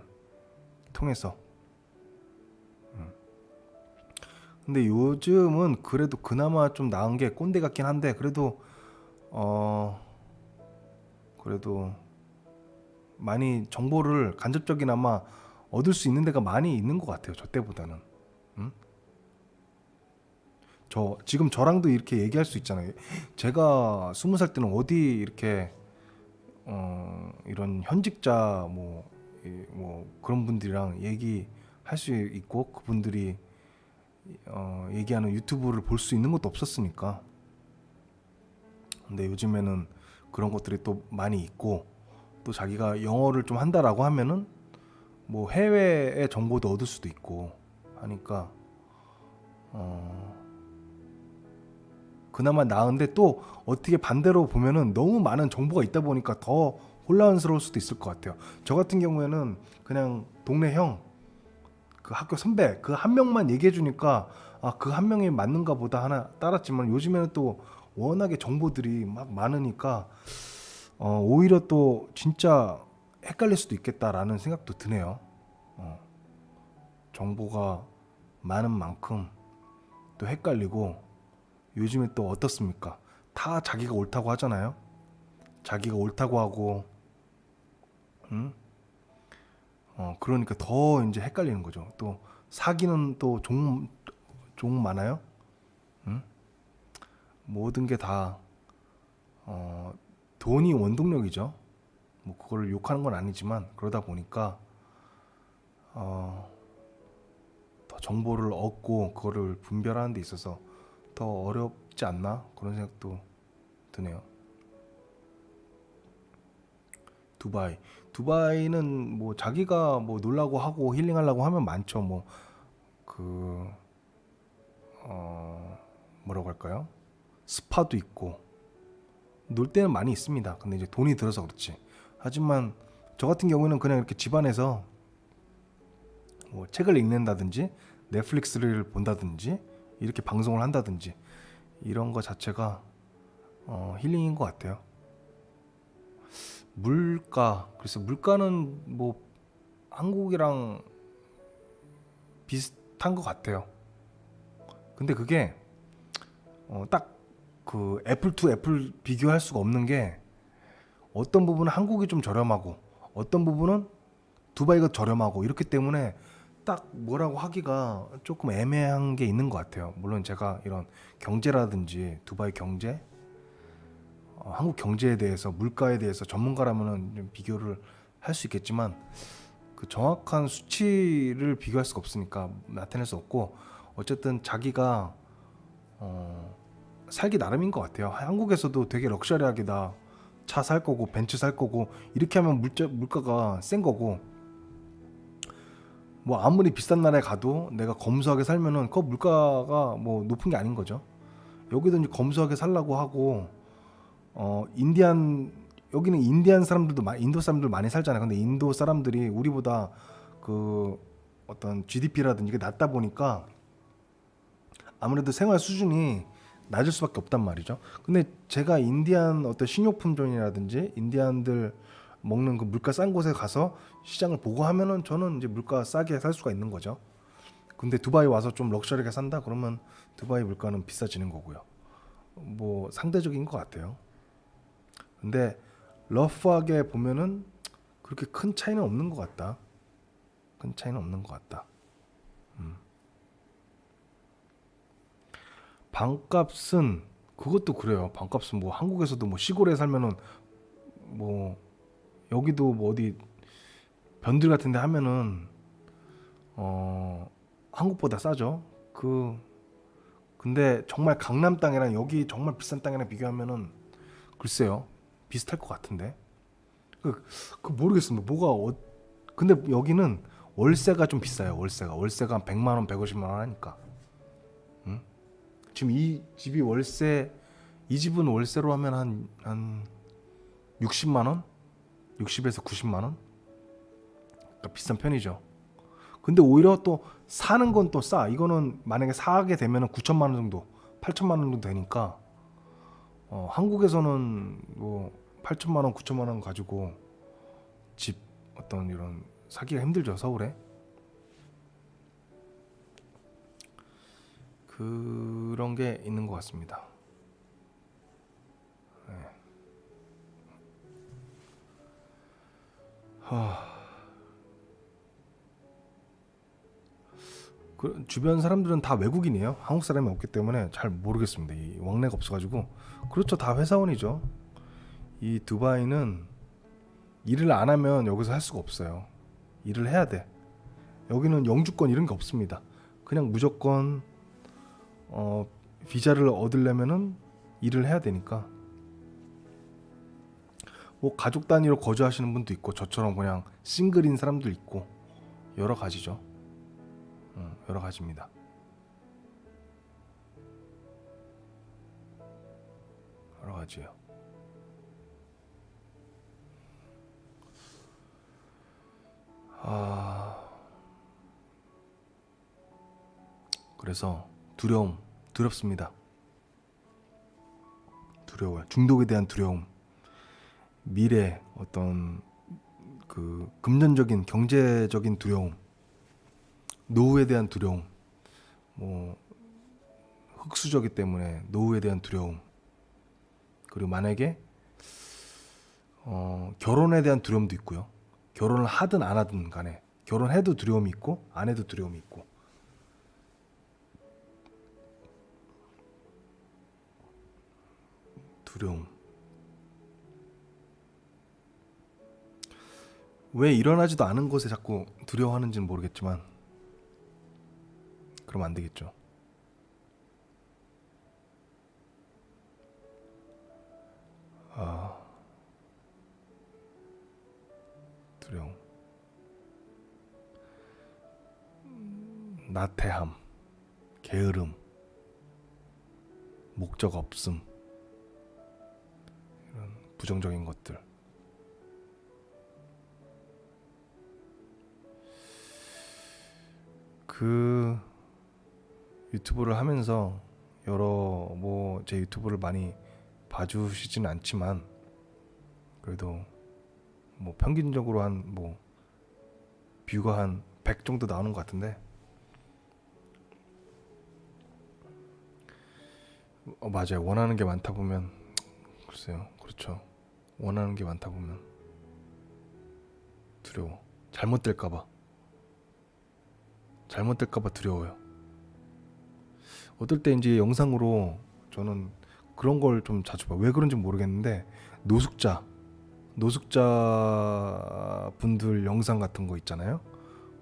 통해서. 근데 요즘은 그래도 그나마 좀 나은 게 꼰대 같긴 한데 그래도 많이 정보를 간접적이나마 얻을 수 있는 데가 많이 있는 것 같아요. 저 때보다는. 지금 저랑도 이렇게 얘기할 수 있잖아요. 제가 20살 때는 어디 이렇게 이런 현직자 뭐 그런 분들이랑 얘기할 수 있고 그분들이 얘기하는 유튜브를 볼 수 있는 것도 없었으니까. 근데 요즘에는 그런 것들이 또 많이 있고 또 자기가 영어를 좀 한다라고 하면은 뭐 해외의 정보도 얻을 수도 있고 하니까 그나마 나은데 또 어떻게 반대로 보면은 너무 많은 정보가 있다 보니까 더 혼란스러울 수도 있을 것 같아요. 저 같은 경우에는 그냥 동네 형, 그 학교 선배 그 한 명만 얘기해 주니까 그 한 명이 맞는가 보다 하나 따랐지만 요즘에는 또 워낙에 정보들이 막 많으니까 오히려 또 진짜 헷갈릴 수도 있겠다라는 생각도 드네요. 정보가 많은 만큼 또 헷갈리고 요즘에 또 어떻습니까? 다 자기가 옳다고 하잖아요. 자기가 옳다고 하고 그러니까 더 이제 헷갈리는 거죠. 또 사기는 또 종 많아요. 모든 게 다 돈이 원동력이죠. 뭐 그걸 욕하는 건 아니지만 그러다 보니까 더 정보를 얻고 그거를 분별하는 데 있어서 더 어렵지 않나 그런 생각도 드네요. 두바이는 뭐 자기가 뭐 놀라고 하고 힐링하려고 하면 많죠. 뭐 뭐라고 할까요? 스파도 있고 놀 때는 많이 있습니다. 근데 이제 돈이 들어서 그렇지. 하지만 저 같은 경우에는 그냥 이렇게 집안에서 뭐 책을 읽는다든지 넷플릭스를 본다든지 이렇게 방송을 한다든지 이런 거 자체가 힐링인 것 같아요. 그래서 물가는 뭐 한국이랑 비슷한 것 같아요. 근데 그게 딱 그 애플 투 애플 비교할 수가 없는 게 어떤 부분은 한국이 좀 저렴하고 어떤 부분은 두바이가 저렴하고 이렇기 때문에 딱 뭐라고 하기가 조금 애매한 게 있는 것 같아요. 물론 제가 이런 경제라든지 두바이 경제, 한국 경제에 대해서 물가에 대해서 전문가라면은 좀 비교를 할 수 있겠지만 그 정확한 수치를 비교할 수가 없으니까 나타낼 수 없고 어쨌든 자기가 살기 나름인 것 같아요. 한국에서도 되게 럭셔리하게 나 차 살 거고 벤츠 살 거고 이렇게 하면 물가가 센 거고 뭐 아무리 비싼 나라에 가도 내가 검소하게 살면은 그 물가가 뭐 높은 게 아닌 거죠. 여기도 이제 검소하게 살라고 하고 인디안 여기는 인디안 사람들도 인도 사람들 많이 살잖아요. 근데 인도 사람들이 우리보다 그 어떤 GDP라든지 이게 낮다 보니까 아무래도 생활 수준이 낮을 수밖에 없단 말이죠. 근데 제가 인디안 어떤 식료품점이라든지 인디안들 먹는 그 물가 싼 곳에 가서 시장을 보고 하면은 저는 이제 물가 싸게 살 수가 있는 거죠. 근데 두바이 와서 좀 럭셔리하게 산다 그러면 두바이 물가는 비싸지는 거고요. 뭐 상대적인 것 같아요. 근데 러프하게 보면은 그렇게 큰 차이는 없는 것 같다. 큰 차이는 없는 것 같다. 방값은 그것도 그래요. 방값은 뭐 한국에서도 뭐 시골에 살면은 뭐 여기도 뭐 어디 변들 같은데 하면은 한국보다 싸죠. 근데 정말 강남 땅이랑 여기 정말 비싼 땅이랑 비교하면은 글쎄요 비슷할 것 같은데 그 모르겠습니다. 근데 여기는 월세가 좀 비싸요. 월세가 한 100만 원, 150만 원 하니까. 응? 지금 이 집이 이 집은 월세로 하면 한 60만 원? 60에서 90만 원? 그러니까 비싼 편이죠. 근데 오히려 또 사는 건 또 싸. 이거는 만약에 사게 되면은 9천만 원 정도, 8천만 원 정도 되니까 한국에서는 뭐 8천만 원, 9천만 원 가지고 집 어떤 이런 사기가 힘들죠, 서울에. 그런 게 있는 것 같습니다. 네. 주변 사람들은 다 외국인이에요. 한국 사람이 없기 때문에 잘 모르겠습니다. 이 왕래가 없어가지고. 그렇죠, 다 회사원이죠. 이 두바이는 일을 안 하면 여기서 할 수가 없어요. 일을 해야 돼. 여기는 영주권 이런 게 없습니다. 그냥 무조건 비자를 얻으려면은 일을 해야 되니까. 뭐 가족 단위로 거주하시는 분도 있고 저처럼 그냥 싱글인 사람도 있고 여러 가지죠. 여러 가지입니다. 여러 가지요. 그래서 두렵습니다. 두려워요. 중독에 대한 두려움, 미래 어떤 그 금전적인 경제적인 두려움, 노후에 대한 두려움, 뭐 흑수저기 때문에 노후에 대한 두려움, 그리고 만약에 결혼에 대한 두려움도 있고요. 결혼을 하든 안 하든 간에 결혼해도 두려움이 있고 안 해도 두려움이 있고. 두려움. 왜 일어나지도 않은 것에 자꾸 두려워하는지는 모르겠지만 그럼 안 되겠죠. 두려움. 나태함, 게으름, 목적 없음, 이런 부정적인 것들. 그 유튜브를 하면서 여러 뭐 제 유튜브를 많이 봐주시진 않지만 그래도 뭐 평균적으로 한 뭐 뷰가 한 100 정도 나오는 것 같은데 맞아요. 원하는 게 많다 보면 글쎄요. 그렇죠. 원하는 게 많다 보면 두려워. 잘못될까 봐. 잘못될까봐 두려워요. 어떨 때 이제 영상으로 저는 그런 걸 좀 자주 봐요. 왜 그런지 모르겠는데 노숙자 분들 영상 같은 거 있잖아요.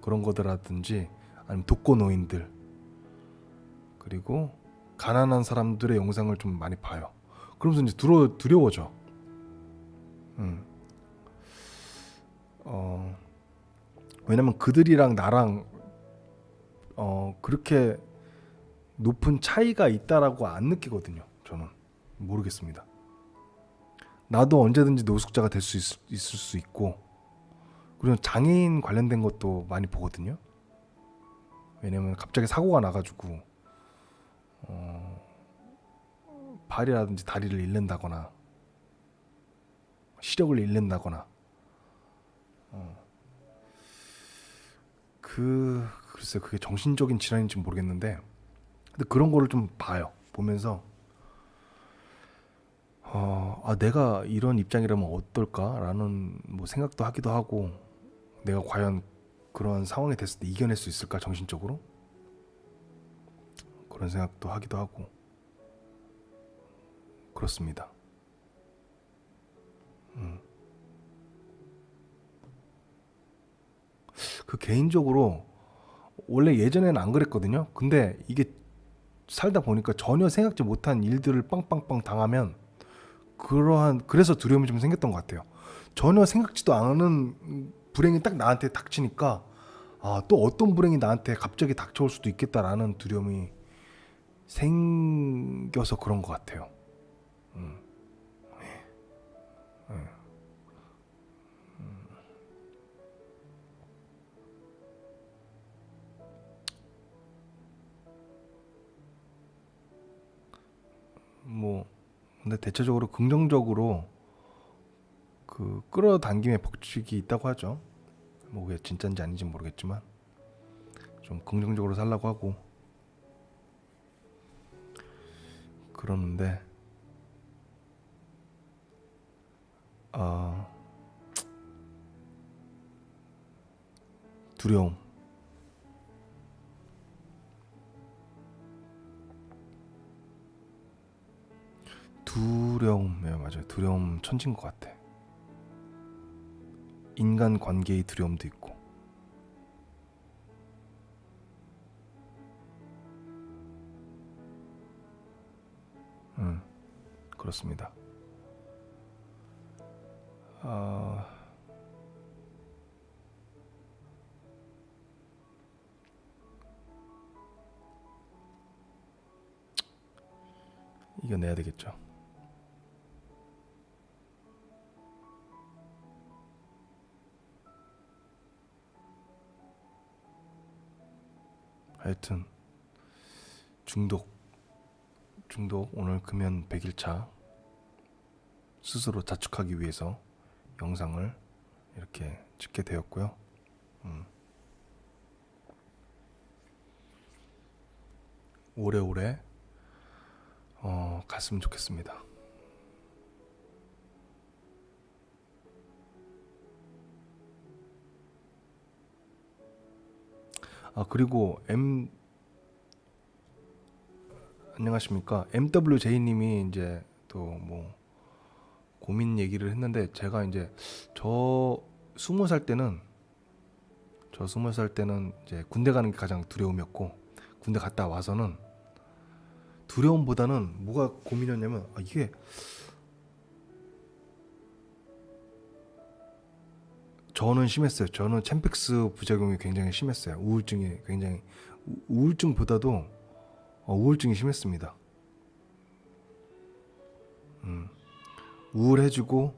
그런 거들라든지 아니면 독거노인들 그리고 가난한 사람들의 영상을 좀 많이 봐요. 그러면서 이제 두려워져. 왜냐면 그들이랑 나랑 그렇게 높은 차이가 있다라고 안 느끼거든요. 저는 모르겠습니다. 나도 언제든지 노숙자가 될 수 있을 수 있고, 그리고 장애인 관련된 것도 많이 보거든요. 왜냐면 갑자기 사고가 나가지고 발이라든지 다리를 잃는다거나 시력을 잃는다거나 글쎄 그게 정신적인 질환인지 모르겠는데, 근데 그런 거를 좀 봐요. 보면서 내가 이런 입장이라면 어떨까라는 뭐 생각도 하기도 하고, 내가 과연 그런 상황이 됐을 때 이겨낼 수 있을까 정신적으로, 그런 생각도 하기도 하고 그렇습니다. 그 개인적으로 원래 예전에는 안 그랬거든요. 근데 이게 살다 보니까 전혀 생각지 못한 일들을 빵빵빵 당하면 그래서 두려움이 좀 생겼던 것 같아요. 전혀 생각지도 않은 불행이 딱 나한테 닥치니까 또 어떤 불행이 나한테 갑자기 닥쳐올 수도 있겠다라는 두려움이 생겨서 그런 것 같아요. 뭐 근데 대체적으로 긍정적으로 그 끌어당김의 법칙이 있다고 하죠. 뭐 그게 진짜인지 아닌지 모르겠지만 좀 긍정적으로 살라고 하고 그러는데 두려움. 네, 맞아요. 두려움 천진 것 같아. 인간 관계의 두려움도 있고. 그렇습니다. 이겨내야 되겠죠. 하여튼 중독 오늘 금연 100일차 스스로 자축하기 위해서 영상을 이렇게 찍게 되었고요. 오래오래 갔으면 좋겠습니다. 그리고 안녕하십니까. MWJ님이 이제 또 뭐 고민 얘기를 했는데, 제가 이제 저 20살 때는 이제 군대 가는 게 가장 두려움이었고, 군대 갔다 와서는 두려움보다는 뭐가 고민이었냐면 이게 저는 심했어요. 저는 챔픽스 부작용이 굉장히 심했어요. 우울증보다도 우울증이 심했습니다. 우울해지고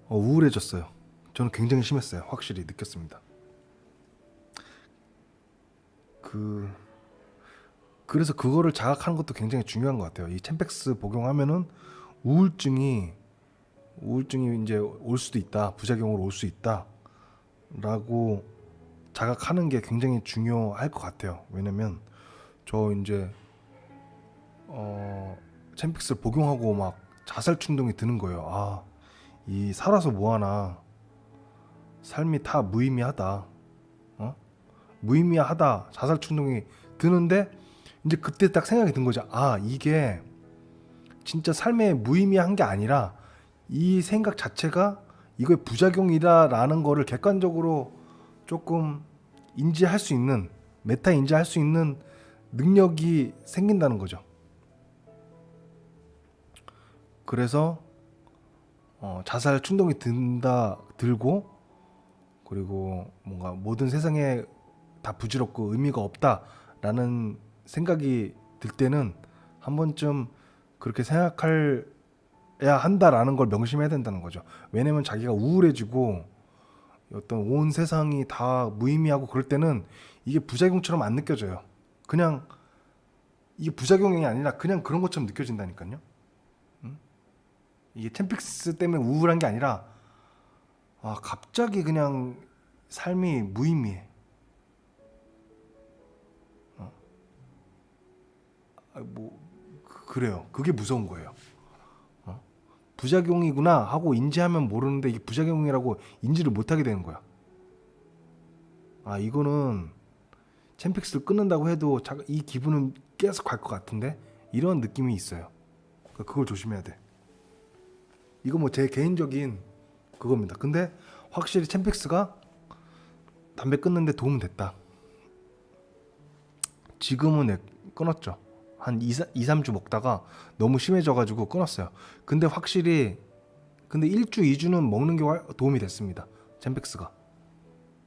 우울해졌어요. 저는 굉장히 심했어요. 확실히 느꼈습니다. 그래서 그거를 자각하는 것도 굉장히 중요한 것 같아요. 이 챔펙스 복용하면은 우울증이 이제 올 수도 있다, 부작용으로 올 수 있다라고 자각하는 게 굉장히 중요할 것 같아요. 왜냐면 저 이제 챔픽스를 복용하고 막 자살 충동이 드는 거예요. 이 살아서 뭐하나, 삶이 다 무의미하다, 무의미하다, 자살 충동이 드는데 이제 그때 딱 생각이 든 거죠. 아, 이게 진짜 삶에 무의미한 게 아니라 이 생각 자체가 이거의 부작용이다라는 거를 객관적으로 조금 인지할 수 있는, 메타 인지할 수 있는 능력이 생긴다는 거죠. 그래서 자살 충동이 들고, 그리고 뭔가 모든 세상에 다 부질없고 의미가 없다라는 생각이 들 때는 한 번쯤 그렇게 생각해야 한다라는 걸 명심해야 된다는 거죠. 왜냐면 자기가 우울해지고 어떤 온 세상이 다 무의미하고 그럴 때는 이게 부작용처럼 안 느껴져요. 그냥 이게 부작용이 아니라 그냥 그런 것처럼 느껴진다니까요. 이게 챔픽스 때문에 우울한 게 아니라 갑자기 그냥 삶이 무의미해. 그래요. 그게 무서운 거예요. 부작용이구나 하고 인지하면 모르는데 이게 부작용이라고 인지를 못하게 되는 거야. 이거는 챔픽스를 끊는다고 해도 이 기분은 계속 갈 것 같은데 이런 느낌이 있어요. 그걸 조심해야 돼. 이거 뭐 제 개인적인 그겁니다. 근데 확실히 챔픽스가 담배 끊는데 도움 됐다. 지금은 끊었죠. 한 2-3주 먹다가 너무 심해져가지고 끊었어요. 근데 확실히 1주 2주는 먹는 게 도움이 됐습니다. 챔픽스가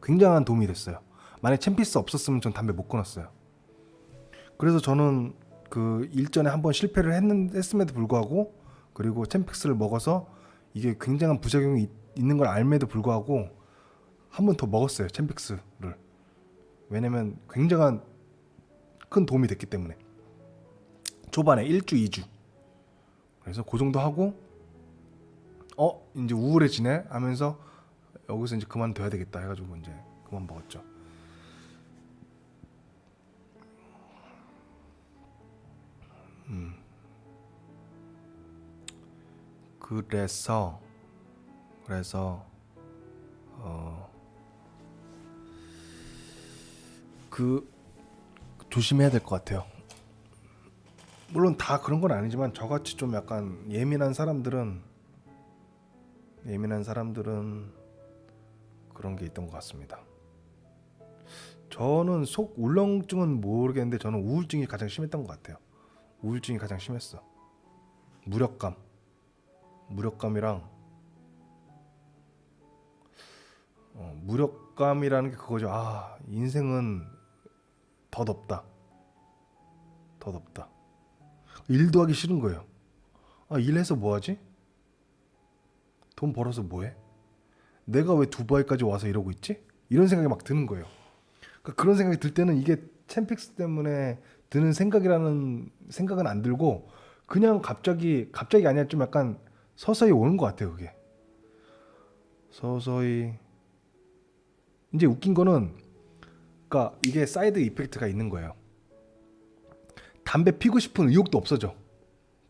굉장한 도움이 됐어요. 만약 챔픽스 없었으면 전 담배 못 끊었어요. 그래서 저는 그 일전에 한번 실패를 했음에도 불구하고, 그리고 챔픽스를 먹어서 이게 굉장한 부작용이 있는 걸 알매도 불구하고 한 번 더 먹었어요, 챔픽스를. 왜냐면 굉장한 큰 도움이 됐기 때문에. 초반에 1주 2주 그래서 그 정도 하고 이제 우울해지네 하면서 여기서 이제 그만둬야 되겠다 해가지고 이제 그만 먹었죠. 그래서 조심해야 될 것 같아요. 물론 다 그런 건 아니지만 저같이 좀 약간 예민한 사람들은 그런 게 있던 것 같습니다. 저는 속 울렁증은 모르겠는데 저는 우울증이 가장 심했던 것 같아요. 우울증이 가장 심했어. 무력감이랑 무력감이라는 게 그거죠. 인생은 덧없다. 일도 하기 싫은 거예요. 일해서 뭐하지? 돈 벌어서 뭐해? 내가 왜 두바이까지 와서 이러고 있지? 이런 생각이 막 드는 거예요. 그런 생각이 들 때는 이게 챔픽스 때문에 드는 생각이라는 생각은 안 들고 그냥 갑자기 아니라 좀 약간 서서히 오는 것 같아요. 그게 서서히. 이제 웃긴 거는 이게 사이드 이펙트가 있는 거예요. 담배 피고 싶은 의욕도 없어져.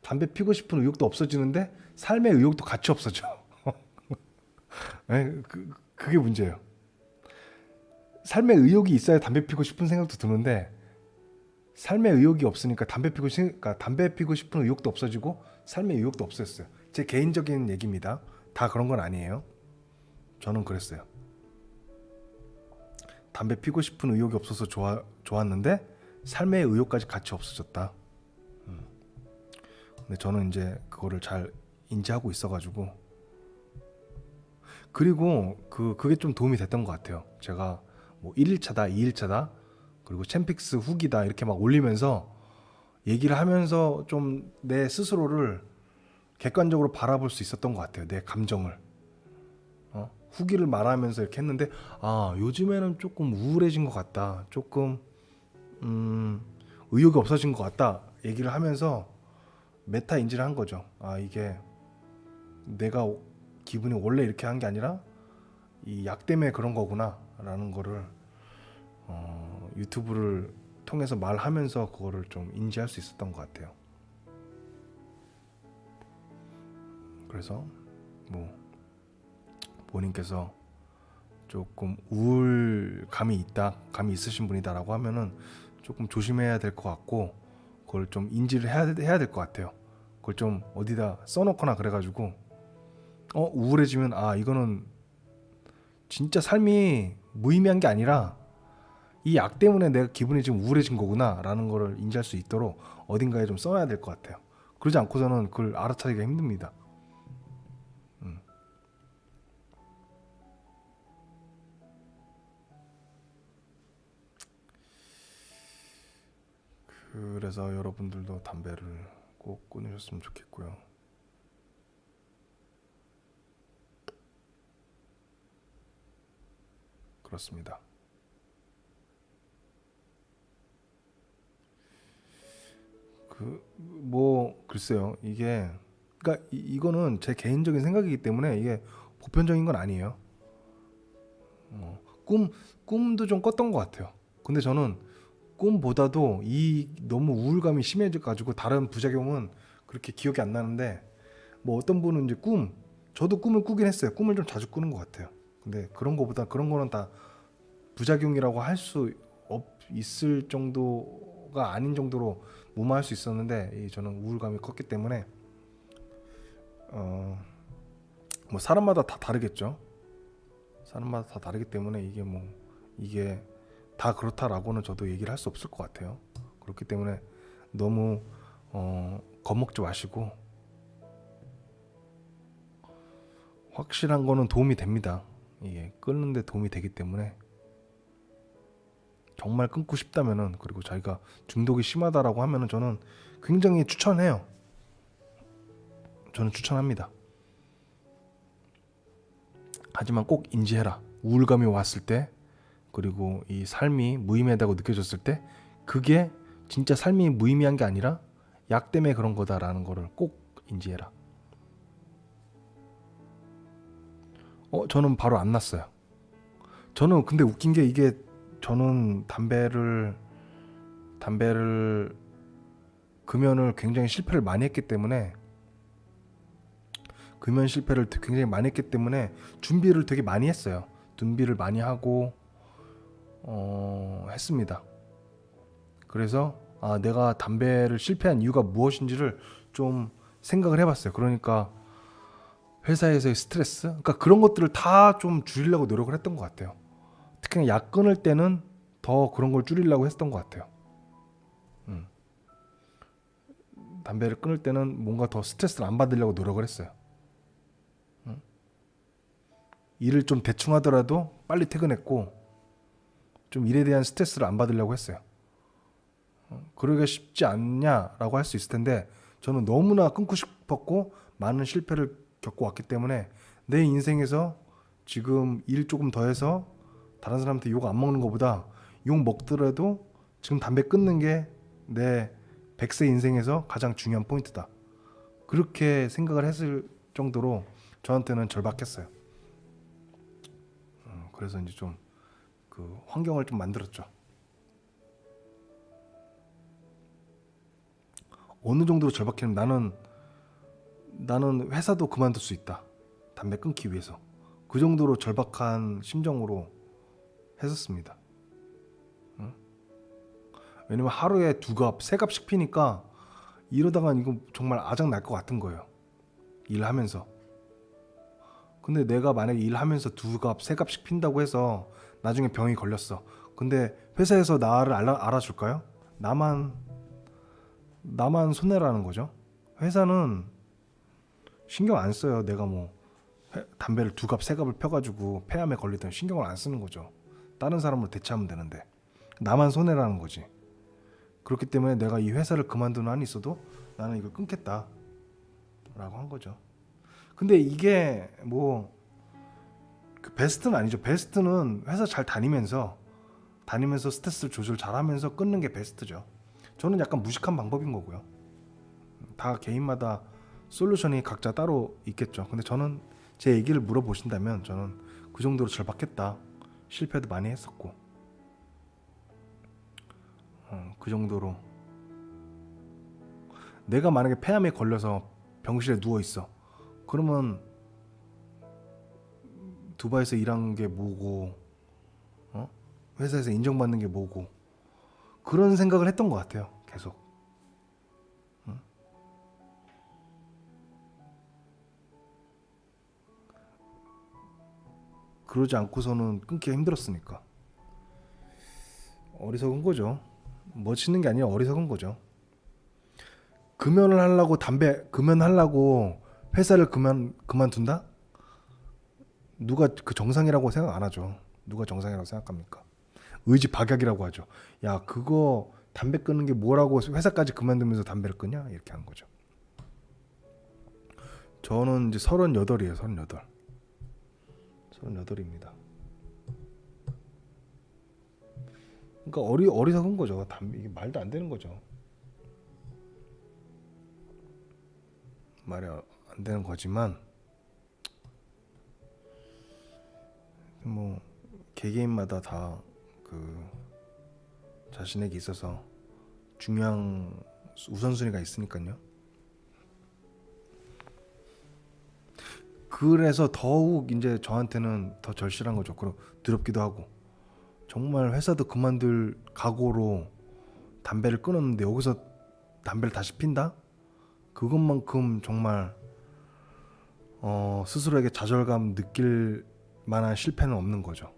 담배 피고 싶은 의욕도 없어지는데 삶의 의욕도 같이 없어져. 그게 문제예요. 삶의 의욕이 있어야 담배 피고 싶은 생각도 드는데 삶의 의욕이 없으니까 담배 피고 싶은 의욕도 없어지고 삶의 의욕도 없어졌어요. 제 개인적인 얘기입니다. 다 그런 건 아니에요. 저는 그랬어요. 담배 피고 싶은 의욕이 없어서 좋았는데 삶의 의욕까지 같이 없어졌다. 근데 저는 이제 그거를 잘 인지하고 있어가지고, 그리고 그게 좀 도움이 됐던 것 같아요. 제가 뭐 1일차다 2일차다 그리고 챔픽스 후기다 이렇게 막 올리면서 얘기를 하면서 좀 내 스스로를 객관적으로 바라볼 수 있었던 것 같아요. 내 감정을. 후기를 말하면서 이렇게 했는데 요즘에는 조금 우울해진 것 같다, 조금 의욕이 없어진 것 같다 얘기를 하면서 메타 인지를 한 거죠. 이게 내가 기분이 원래 이렇게 한 게 아니라 이 약 때문에 그런 거구나 라는 거를 유튜브를 통해서 말하면서 그거를 좀 인지할 수 있었던 것 같아요. 그래서 뭐 본인께서 조금 우울감이 있다, 감이 있으신 분이다라고 하면은 조금 조심해야 될 것 같고, 그걸 좀 인지를 해야 될 것 같아요. 그걸 좀 어디다 써놓거나 그래가지고 우울해지면 이거는 진짜 삶이 무의미한 게 아니라 이 약 때문에 내가 기분이 지금 우울해진 거구나 라는 거를 인지할 수 있도록 어딘가에 좀 써놔야 될 것 같아요. 그러지 않고서는 그걸 알아차리기가 힘듭니다. 그래서 여러분들도 담배를 꼭 끊으셨으면 좋겠고요. 그렇습니다. 글쎄요. 이게 그러니까 이거는 제 개인적인 생각이기 때문에 이게 보편적인 건 아니에요. 꿈도 좀 꿨던 것 같아요. 근데 저는 꿈보다도 이 너무 우울감이 심해져 가지고 다른 부작용은 그렇게 기억이 안 나는데, 뭐 어떤 분은 이제 저도 꿈을 꾸긴 했어요. 꿈을 좀 자주 꾸는 것 같아요. 근데 그런 거는 다 부작용이라고 할 수 있을 정도가 아닌 정도로 무마할 수 있었는데, 저는 우울감이 컸기 때문에 뭐 사람마다 다 다르겠죠. 사람마다 다 다르기 때문에 이게 다 그렇다라고는 저도 얘기를 할 수 없을 것 같아요. 그렇기 때문에 너무 겁먹지 마시고, 확실한 거는 도움이 됩니다. 이게 끊는데 도움이 되기 때문에 정말 끊고 싶다면은, 그리고 자기가 중독이 심하다라고 하면은 저는 굉장히 추천해요. 저는 추천합니다. 하지만 꼭 인지해라. 우울감이 왔을 때, 그리고 이 삶이 무의미하다고 느껴졌을 때, 그게 진짜 삶이 무의미한 게 아니라 약 때문에 그런 거다라는 거를 꼭 인지해라. 저는 바로 안 났어요. 저는 근데 웃긴 게, 이게 저는 담배를 금연을 굉장히 실패를 많이 했기 때문에, 금연 실패를 굉장히 많이 했기 때문에 준비를 되게 많이 했어요. 준비를 많이 하고 했습니다. 그래서 내가 담배를 실패한 이유가 무엇인지를 좀 생각을 해봤어요. 그러니까 회사에서의 스트레스, 그러니까 그런 것들을 다 좀 줄이려고 노력을 했던 것 같아요. 특히 약 끊을 때는 더 그런 걸 줄이려고 했던 것 같아요. 담배를 끊을 때는 뭔가 더 스트레스를 안 받으려고 노력을 했어요. 일을 좀 대충 하더라도 빨리 퇴근했고, 좀 일에 대한 스트레스를 안 받으려고 했어요. 그러기가 쉽지 않냐라고 할 수 있을 텐데, 저는 너무나 끊고 싶었고 많은 실패를 겪고 왔기 때문에 내 인생에서 지금 일 조금 더 해서 다른 사람한테 욕 안 먹는 것보다 욕 먹더라도 지금 담배 끊는 게 내 100세 인생에서 가장 중요한 포인트다. 그렇게 생각을 했을 정도로 저한테는 절박했어요. 그래서 이제 좀 그 환경을 좀 만들었죠. 어느 정도로 절박했냐면, 나는 회사도 그만둘 수 있다. 담배 끊기 위해서. 그 정도로 절박한 심정으로 했었습니다. 왜냐면 하루에 2갑, 3갑씩 피니까 이러다가 이거 정말 아작 날 것 같은 거예요. 일하면서. 근데 내가 만약에 일하면서 2갑, 3갑씩 핀다고 해서 나중에 병이 걸렸어. 근데 회사에서 나를 알아줄까요? 나만 손해라는 거죠. 회사는 신경 안 써요. 내가 뭐 담배를 2갑, 3갑을 펴가지고 폐암에 걸리든 신경을 안 쓰는 거죠. 다른 사람으로 대체하면 되는데 나만 손해라는 거지. 그렇기 때문에 내가 이 회사를 그만두는 한이 있어도 나는 이걸 끊겠다 라고 한 거죠. 근데 이게 뭐 그 베스트는 아니죠. 베스트는 회사 잘 다니면서 스트레스 조절 잘하면서 끊는 게 베스트죠. 저는 약간 무식한 방법인 거고요. 다 개인마다 솔루션이 각자 따로 있겠죠. 근데 저는 제 얘기를 물어보신다면 저는 그 정도로 절박했다. 실패도 많이 했었고 그 정도로. 내가 만약에 폐암에 걸려서 병실에 누워 있어. 그러면 두바이에서 일한 게 뭐고, 회사에서 인정받는 게 뭐고, 그런 생각을 했던 것 같아요. 계속. 그러지 않고서는 끊기가 힘들었으니까. 어리석은 거죠. 멋있는 게 아니라 어리석은 거죠. 금연하려고 회사를 그만둔다? 누가 그 정상이라고 생각 안 하죠. 누가 정상이라고 생각합니까? 의지 박약이라고 하죠. 야, 그거 담배 끊는 게 뭐라고 회사까지 그만두면서 담배를 끊냐? 이렇게 한 거죠. 저는 이제 38이에요. 38. 38입니다. 그러니까 어리석은 거죠. 이게 말도 안 되는 거죠. 말이 안 되는 거지만 뭐 개개인마다 다 그 자신에게 있어서 중요한 우선순위가 있으니까요. 그래서 더욱 이제 저한테는 더 절실한 거죠. 그리고 두렵기도 하고, 정말 회사도 그만둘 각오로 담배를 끊었는데 여기서 담배를 다시 핀다? 그것만큼 정말 스스로에게 좌절감 느낄 만한 실패는 없는 거죠.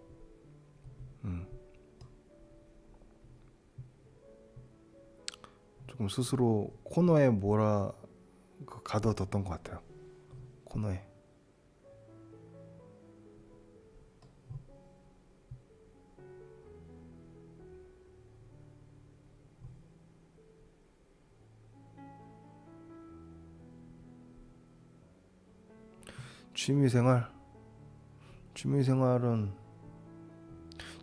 조금 스스로 코너에 가둬뒀던 것 같아요. 코너에.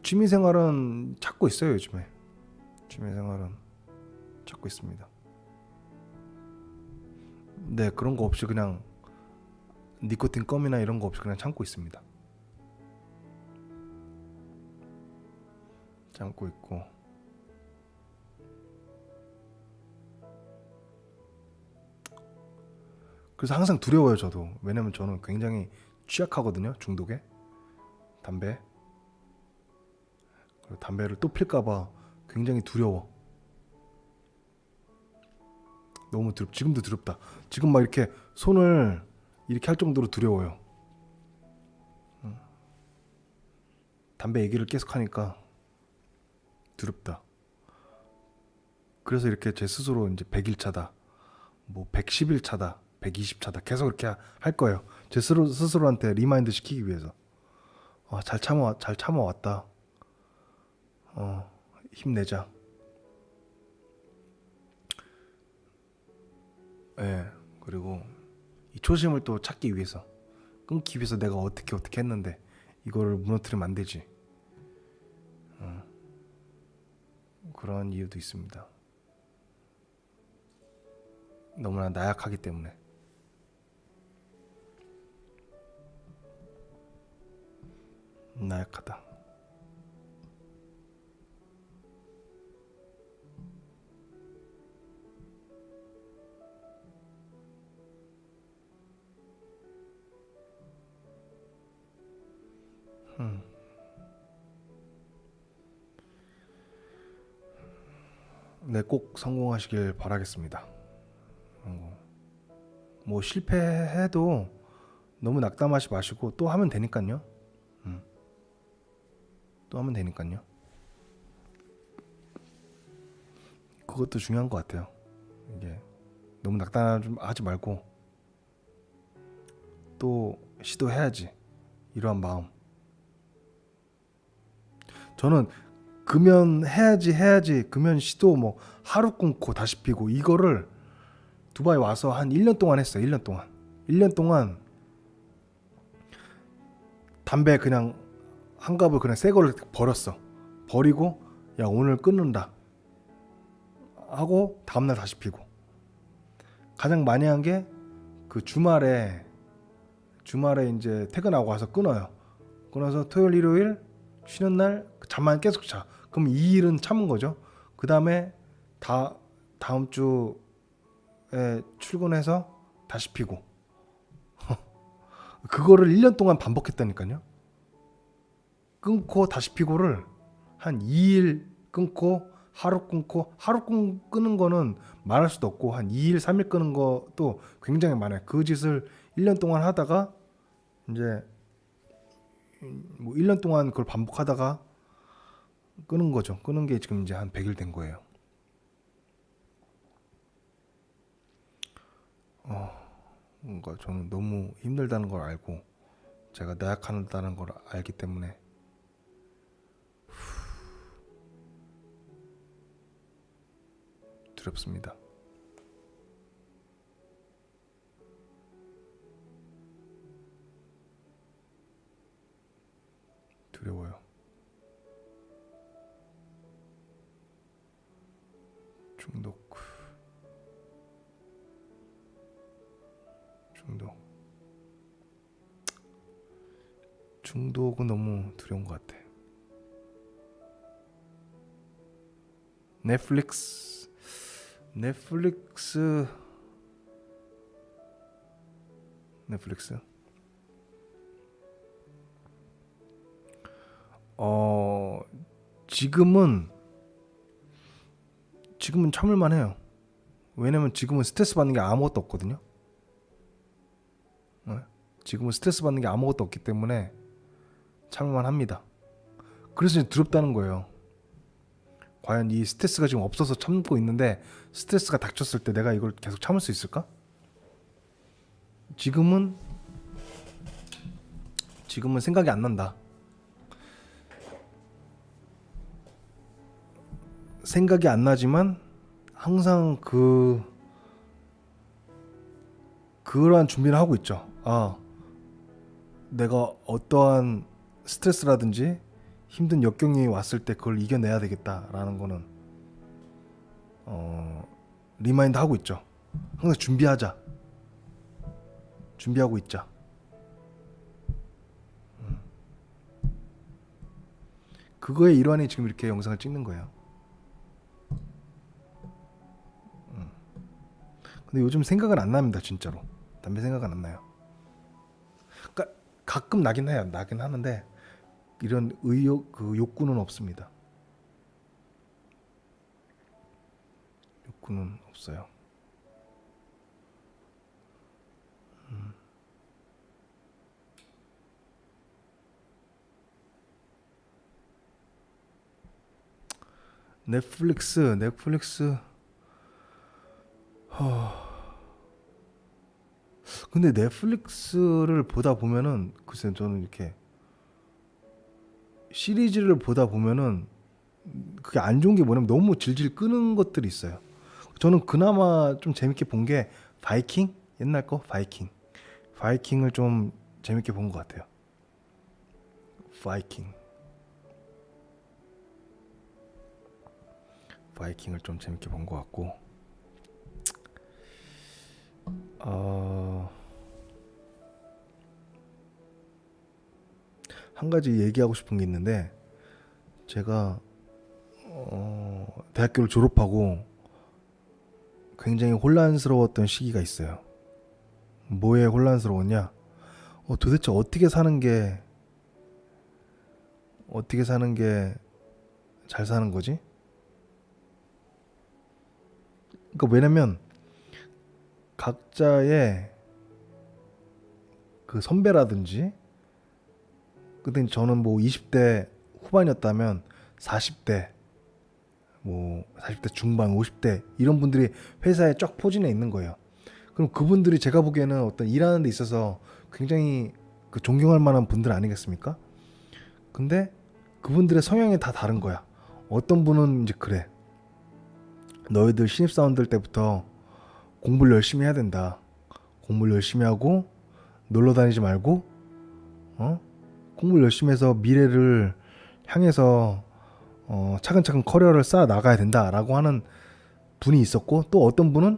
취미생활은 찾고 있어요. 요즘에 취미생활은 찾고 있습니다. 네, 그런 거 없이 그냥 니코틴 껌이나 이런 거 없이 그냥 참고 있습니다. 참고 있고, 그래서 항상 두려워요. 저도. 왜냐면 저는 굉장히 취약하거든요. 중독에. 담배. 그리고 담배를 또 필까봐 굉장히 두려워. 너무 지금도 두렵다. 지금 막 이렇게 손을 이렇게 할 정도로 두려워요. 담배 얘기를 계속 하니까 두렵다. 그래서 이렇게 제 스스로 이제 100일 차다, 뭐 110일 차다, 120 차다 계속 이렇게 할 거예요. 제 스스로한테 리마인드 시키기 위해서. 잘 참아왔다. 힘내자. 예. 그리고 이 초심을 또 찾기 위해서, 끊기 위해서 내가 어떻게 했는데 이거를 무너뜨리면 안 되지. 그런 이유도 있습니다. 너무나 나약하기 때문에. 나약하다. 네, 꼭 성공하시길 바라겠습니다. 뭐 실패해도 너무 낙담하지 마시고 또 하면 되니까요. 또 하면 되니까요. 그것도 중요한 것 같아요. 이게 너무 낙담하지 말고 또 시도해야지, 이러한 마음. 저는 금연 해야지 금연 시도 뭐 하루 끊고 다시 피고 이거를 두바이 와서 한 1년 동안 했어요. 1년 동안 담배 그냥 한 갑을 그냥 새 거를 버렸어. 버리고 야, 오늘 끊는다 하고 다음날 다시 피고. 가장 많이 한 게 그 주말에 이제 퇴근하고 와서 끊어요. 끊어서 토요일 일요일 쉬는 날 잠만 계속 자. 그럼 이 일은 참은 거죠. 그 다음에 다음 주에 출근해서 다시 피고. 그거를 1년 동안 반복했다니까요. 끊고 다시 피고를 한 2일 끊고 하루 끊고 끊는 거는 말할 수도 없고 한 2일 3일 끊는 것도 굉장히 많아요. 그 짓을 1년 동안 하다가 이제 뭐 1년 동안 그걸 반복하다가 끊은 거죠. 끊은 게 지금 이제 한 100일 된 거예요. 뭔가 저는 너무 힘들다는 걸 알고 제가 나약하다는 걸 알기 때문에 두렵습니다. 두려워요. 중독은 너무 두려운 것 같아. 넷플릭스 지금은 참을만 해요. 왜냐면 지금은 스트레스 받는 게 아무것도 없거든요. 지금은 스트레스 받는 게 아무것도 없기 때문에 참을만 합니다. 그래서 두렵다는 거예요. 과연 이 스트레스가 지금 없어서 참고 있는데 스트레스가 닥쳤을 때 내가 이걸 계속 참을 수 있을까? 지금은 생각이 안 난다. 생각이 안 나지만 항상 그러한 준비를 하고 있죠. 내가 어떠한 스트레스라든지 힘든 역경이 왔을 때 그걸 이겨내야 되겠다라는 거는 리마인드 하고 있죠. 항상 준비하고 있자. 그거의 일환이 지금 이렇게 영상을 찍는 거예요. 근데 요즘 생각은 안 납니다. 진짜로 담배 생각은 안 나요. 그러니까 가끔 나긴 하는데 이런 욕구는 없습니다. 욕구는 없어요. 넷플릭스 근데 넷플릭스를 보다 보면은 글쎄 저는 이렇게 시리즈를 보다 보면은 그게 안 좋은 게 뭐냐면 너무 질질 끄는 것들이 있어요. 저는 그나마 좀 재밌게 본 게 바이킹? 옛날 거 바이킹을 좀 재밌게 본 것 같아요. 바이킹을 좀 재밌게 본 것 같고 한 가지 얘기하고 싶은 게 있는데 제가 대학교를 졸업하고 굉장히 혼란스러웠던 시기가 있어요. 뭐에 혼란스러웠냐? 도대체 어떻게 사는 게 잘 사는 거지? 그러니까 왜냐면 각자의 그 선배라든지 그때 저는 뭐 20대 후반이었다면 40대 40대 중반 50대 이런 분들이 회사에 쫙 포진해 있는 거예요. 그럼 그분들이 제가 보기에는 어떤 일하는 데 있어서 굉장히 그 존경할 만한 분들 아니겠습니까? 근데 그분들의 성향이 다 다른 거야. 어떤 분은 이제 그래. 너희들 신입사원들 때부터 공부를 열심히 해야 된다. 공부를 열심히 하고 놀러 다니지 말고 공부를 열심히 해서 미래를 향해서 차근차근 커리어를 쌓아 나가야 된다라고 하는 분이 있었고 또 어떤 분은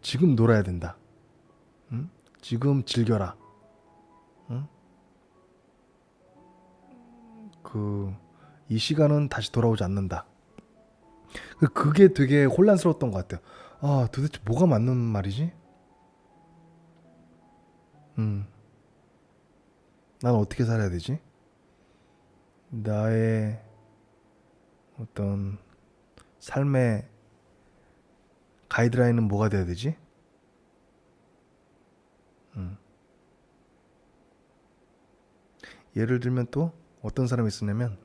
지금 놀아야 된다. 지금 즐겨라. 이 시간은 다시 돌아오지 않는다. 그게 되게 혼란스러웠던 것 같아요. 도대체 뭐가 맞는 말이지? 난 어떻게 살아야 되지? 나의 어떤 삶의 가이드라인은 뭐가 돼야 되지? 음. 예를 들면 또 어떤 사람이 있으냐면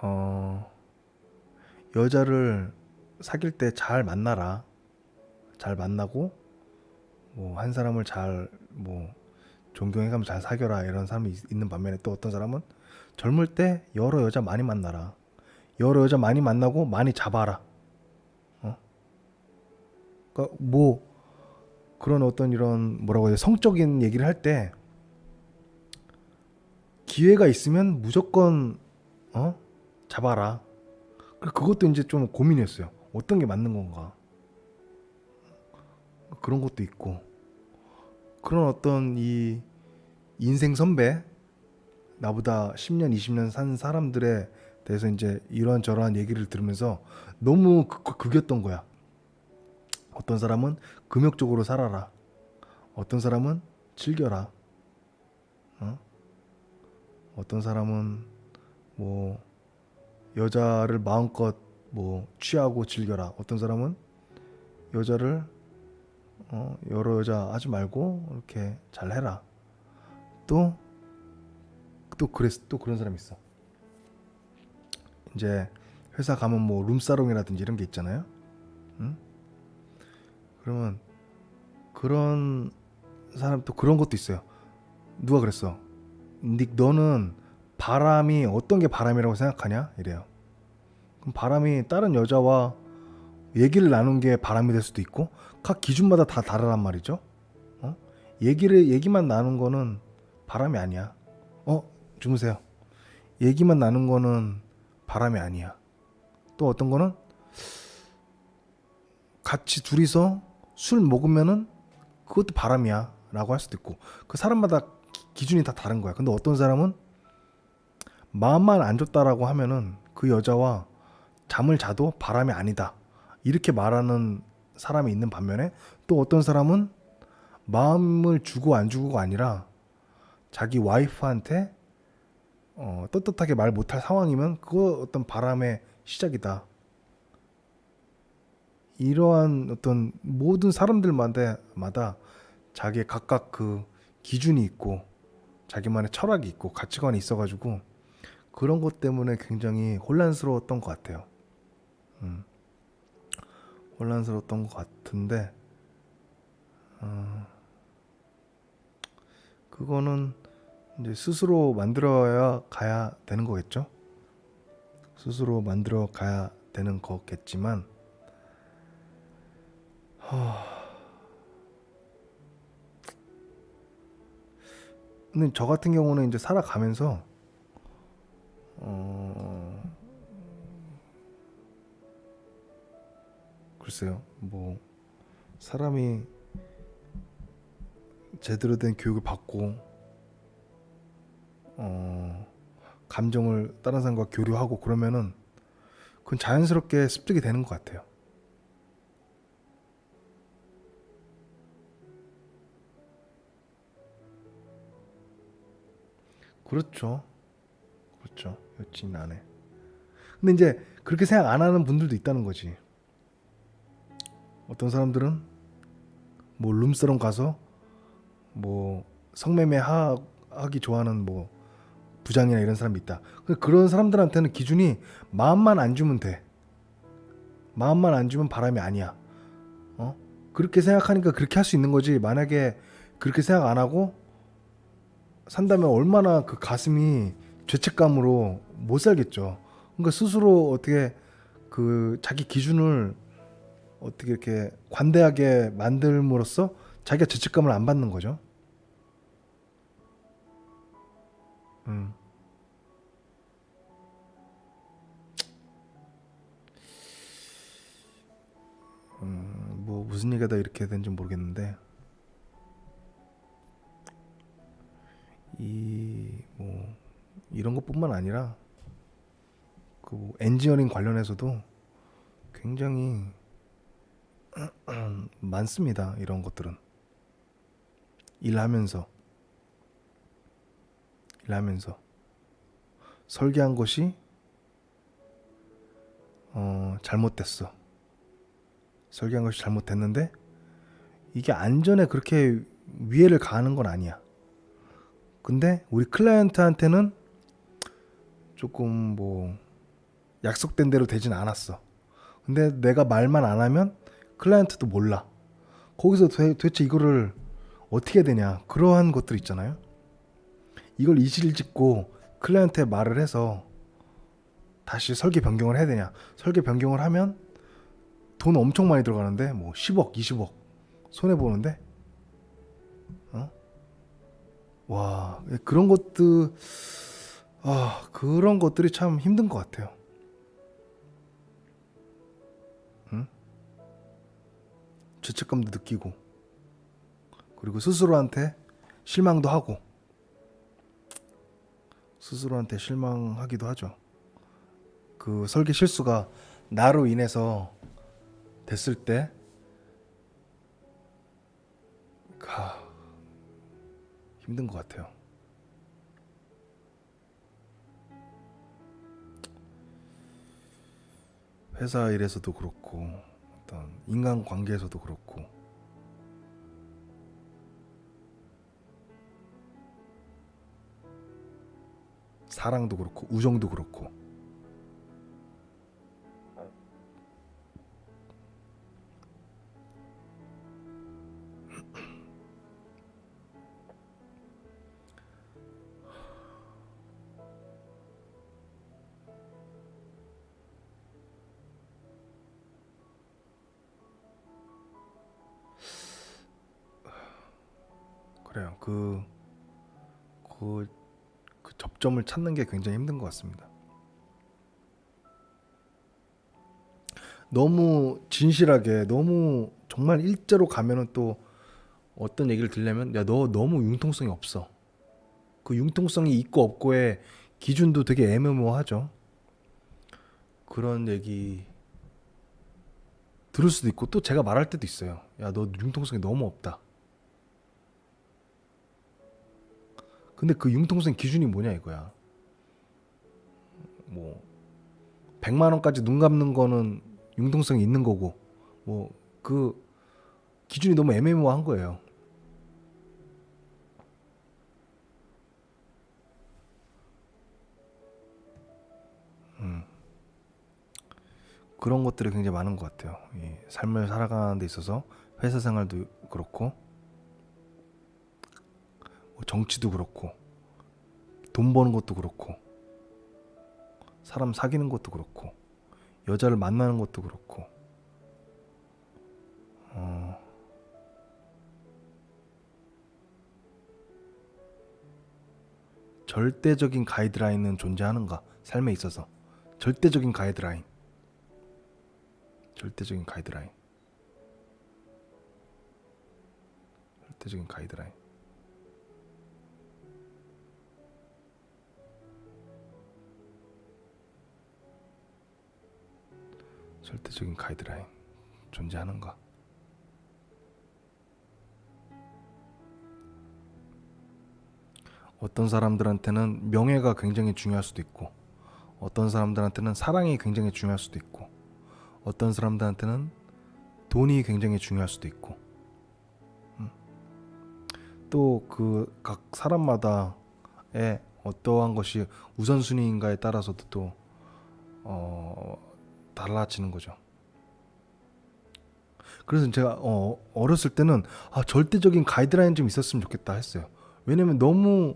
어, 여자를 사귈 때 잘 만나라. 잘 만나고 뭐 한 사람을 잘 뭐 존경해가면서 잘 사귀어라 이런 사람이 있는 반면에 또 어떤 사람은 젊을 때 여러 여자 많이 만나라. 여러 여자 많이 만나고 많이 잡아라. 어? 그러니까 뭐 그런 어떤 이런 뭐라고 해야 돼 성적인 얘기를 할 때 기회가 있으면 무조건 잡아라. 그것도 이제 좀 고민이었어요. 어떤 게 맞는 건가? 그런 것도 있고 그런 어떤 이 인생 선배 나보다 10년 20년 산 사람들에 대해서 이제 이러한저러한 얘기를 들으면서 너무 극이었던 거야. 어떤 사람은 금욕적으로 살아라. 어떤 사람은 즐겨라. 어? 어떤 사람은 뭐 여자를 마음껏 뭐 취하고 즐겨라. 어떤 사람은 여자를 여러 여자 하지 말고 이렇게 잘 해라. 또 그런 사람이 있어. 이제 회사 가면 뭐 룸사롱이라든지 이런 게 있잖아요. 응? 그러면 그런 사람 또 그런 것도 있어요. 누가 그랬어? 닉 너는 바람이 어떤 게 바람이라고 생각하냐? 이래요. 그럼 바람이 다른 여자와 얘기를 나눈 게 바람이 될 수도 있고 각 기준마다 다 다르란 말이죠. 어? 얘기만 나눈 거는 바람이 아니야. 주무세요. 얘기만 나눈 거는 바람이 아니야. 또 어떤 거는 같이 둘이서 술 먹으면은 그것도 바람이야 라고 할 수도 있고 그 사람마다 기준이 다 다른 거야. 근데 어떤 사람은 마음만 안 좋다라고 하면은 그 여자와 잠을 자도 바람이 아니다 이렇게 말하는 사람이 있는 반면에 또 어떤 사람은 마음을 주고 안 주고가 아니라 자기 와이프한테 떳떳하게 말 못할 상황이면 그거 어떤 바람의 시작이다. 이러한 어떤 모든 사람들마다 자기의 각각 그 기준이 있고 자기만의 철학이 있고 가치관이 있어가지고 그런 것 때문에 굉장히 혼란스러웠던 것 같아요. 혼란스러웠던 것 같은데 그거는 이제 스스로 만들어야 가야 되는 거겠죠. 스스로 만들어 가야 되는 거겠지만 근데 저 같은 경우는 이제 살아가면서 글쎄요 뭐 사람이 제대로 된 교육을 받고 감정을 다른 사람과 교류하고 그러면은 그건 자연스럽게 습득이 되는 것 같아요. 그렇죠. 그렇죠. 여친 안에. 근데 이제 그렇게 생각 안 하는 분들도 있다는 거지. 어떤 사람들은 뭐 룸사롱 가서 뭐 성매매 하기 좋아하는 뭐 부장이나 이런 사람이 있다. 그런 사람들한테는 기준이 마음만 안 주면 돼. 마음만 안 주면 바람이 아니야. 그렇게 생각하니까 그렇게 할 수 있는 거지. 만약에 그렇게 생각 안 하고 산다면 얼마나 그 가슴이 죄책감으로 못 살겠죠. 그러니까 스스로 어떻게 그 자기 기준을 어떻게 이렇게 관대하게 만들므로써 자기가 죄책감을 안 받는 거죠. 음. 뭐 무슨 얘기가 다 이렇게 된지 모르겠는데 이 뭐 이런 것뿐만 아니라 그뭐 엔지니어링 관련해서도 굉장히 많습니다. 이런 것들은 일하면서 설계한 것이 잘못됐어. 설계한 것이 잘못됐는데 이게 안전에 그렇게 위해를 가하는 건 아니야. 근데 우리 클라이언트한테는 조금 뭐 약속된 대로 되진 않았어. 근데 내가 말만 안 하면 클라이언트도 몰라. 거기서 도대체 이거를 어떻게 해야 되냐. 그러한 것들 있잖아요. 이걸 이실을 짓고 클라이언트에 말을 해서 다시 설계 변경을 해야 되냐. 설계 변경을 하면 돈 엄청 많이 들어가는데 뭐 10억, 20억 손해보는데 와, 그런 것들 그런 것들이 참 힘든 것 같아요. 응? 죄책감도 느끼고 그리고 스스로한테 실망도 하고 스스로한테 실망하기도 하죠. 그 설계 실수가 나로 인해서 됐을 때 힘든 것 같아요. 회사 일에서도 그렇고 어떤 인간 관계에서도 그렇고 사랑도 그렇고 우정도 그렇고 그래요. 그 접점을 찾는 게 굉장히 힘든 것 같습니다. 너무 진실하게 너무 정말 일자로 가면은 또 어떤 얘기를 들려면 야, 너 너무 융통성이 없어. 그 융통성이 있고 없고의 기준도 되게 애매모호하죠. 그런 얘기 들을 수도 있고 또 제가 말할 때도 있어요. 야, 너 융통성이 너무 없다. 근데 그 융통성 기준이 뭐냐 이거야. 뭐 100만 원까지 눈 감는 거는 융통성이 있는 거고 뭐 그 기준이 너무 애매모호한 거예요. 그런 것들이 굉장히 많은 것 같아요. 이 삶을 살아가는 데 있어서 회사 생활도 그렇고 뭐 정치도 그렇고 돈 버는 것도 그렇고 사람 사귀는 것도 그렇고 여자를 만나는 것도 그렇고 절대적인 가이드라인은 존재하는가? 삶에 있어서 절대적인 가이드라인 절대적인 가이드라인 절대적인 가이드라인 절대적인 가이드라인 존재하는가? 어떤 사람들한테는 명예가 굉장히 중요할 수도 있고 어떤 사람들한테는 사랑이 굉장히 중요할 수도 있고 어떤 사람들한테는 돈이 굉장히 중요할 수도 있고 또 그 각 사람마다의 어떠한 것이 우선순위인가에 따라서도 또 달라지는 거죠. 그래서 제가 어렸을 때는 절대적인 가이드라인 좀 있었으면 좋겠다 했어요. 왜냐면 너무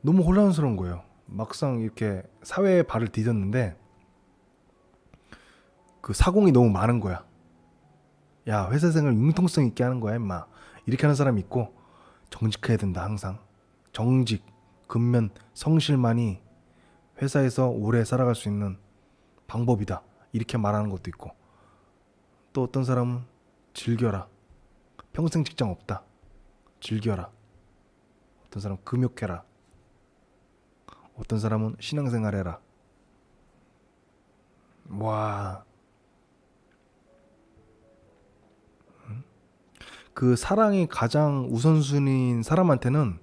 혼란스러운 거예요. 막상 이렇게 사회에 발을 디뎠는데 그 사공이 너무 많은 거야. 야, 회사 생활 융통성 있게 하는 거야 임마. 이렇게 하는 사람이 있고 정직해야 된다 항상. 정직, 근면, 성실만이 회사에서 오래 살아갈 수 있는 방법이다. 이렇게 말하는 것도 있고 또 어떤 사람은 즐겨라. 평생 직장 없다. 즐겨라. 어떤 사람은 금욕해라. 어떤 사람은 신앙생활 해라. 와. 그 사랑이 가장 우선순위인 사람한테는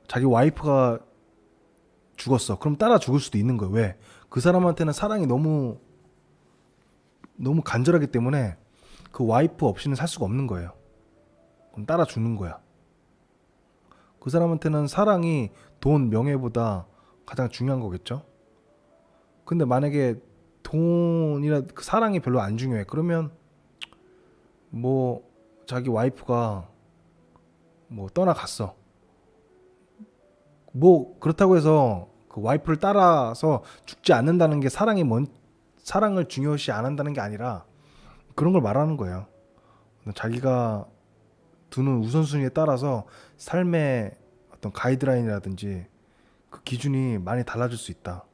자기 와이프가 죽었어. 그럼 따라 죽을 수도 있는 거예요. 왜? 그 사람한테는 사랑이 너무 간절하기 때문에 그 와이프 없이는 살 수가 없는 거예요. 그럼 따라 죽는 거야. 그 사람한테는 사랑이 돈, 명예보다 가장 중요한 거겠죠. 근데 만약에 돈이나 그 사랑이 별로 안 중요해. 그러면 뭐 자기 와이프가 뭐 떠나갔어. 뭐 그렇다고 해서 그 와이프를 따라서 죽지 않는다는 게 사랑을 중요시 안 한다는 게 아니라 그런 걸 말하는 거예요. 자기가 두는 우선순위에 따라서 삶의 어떤 가이드라인이라든지 그 기준이 많이 달라질 수 있다.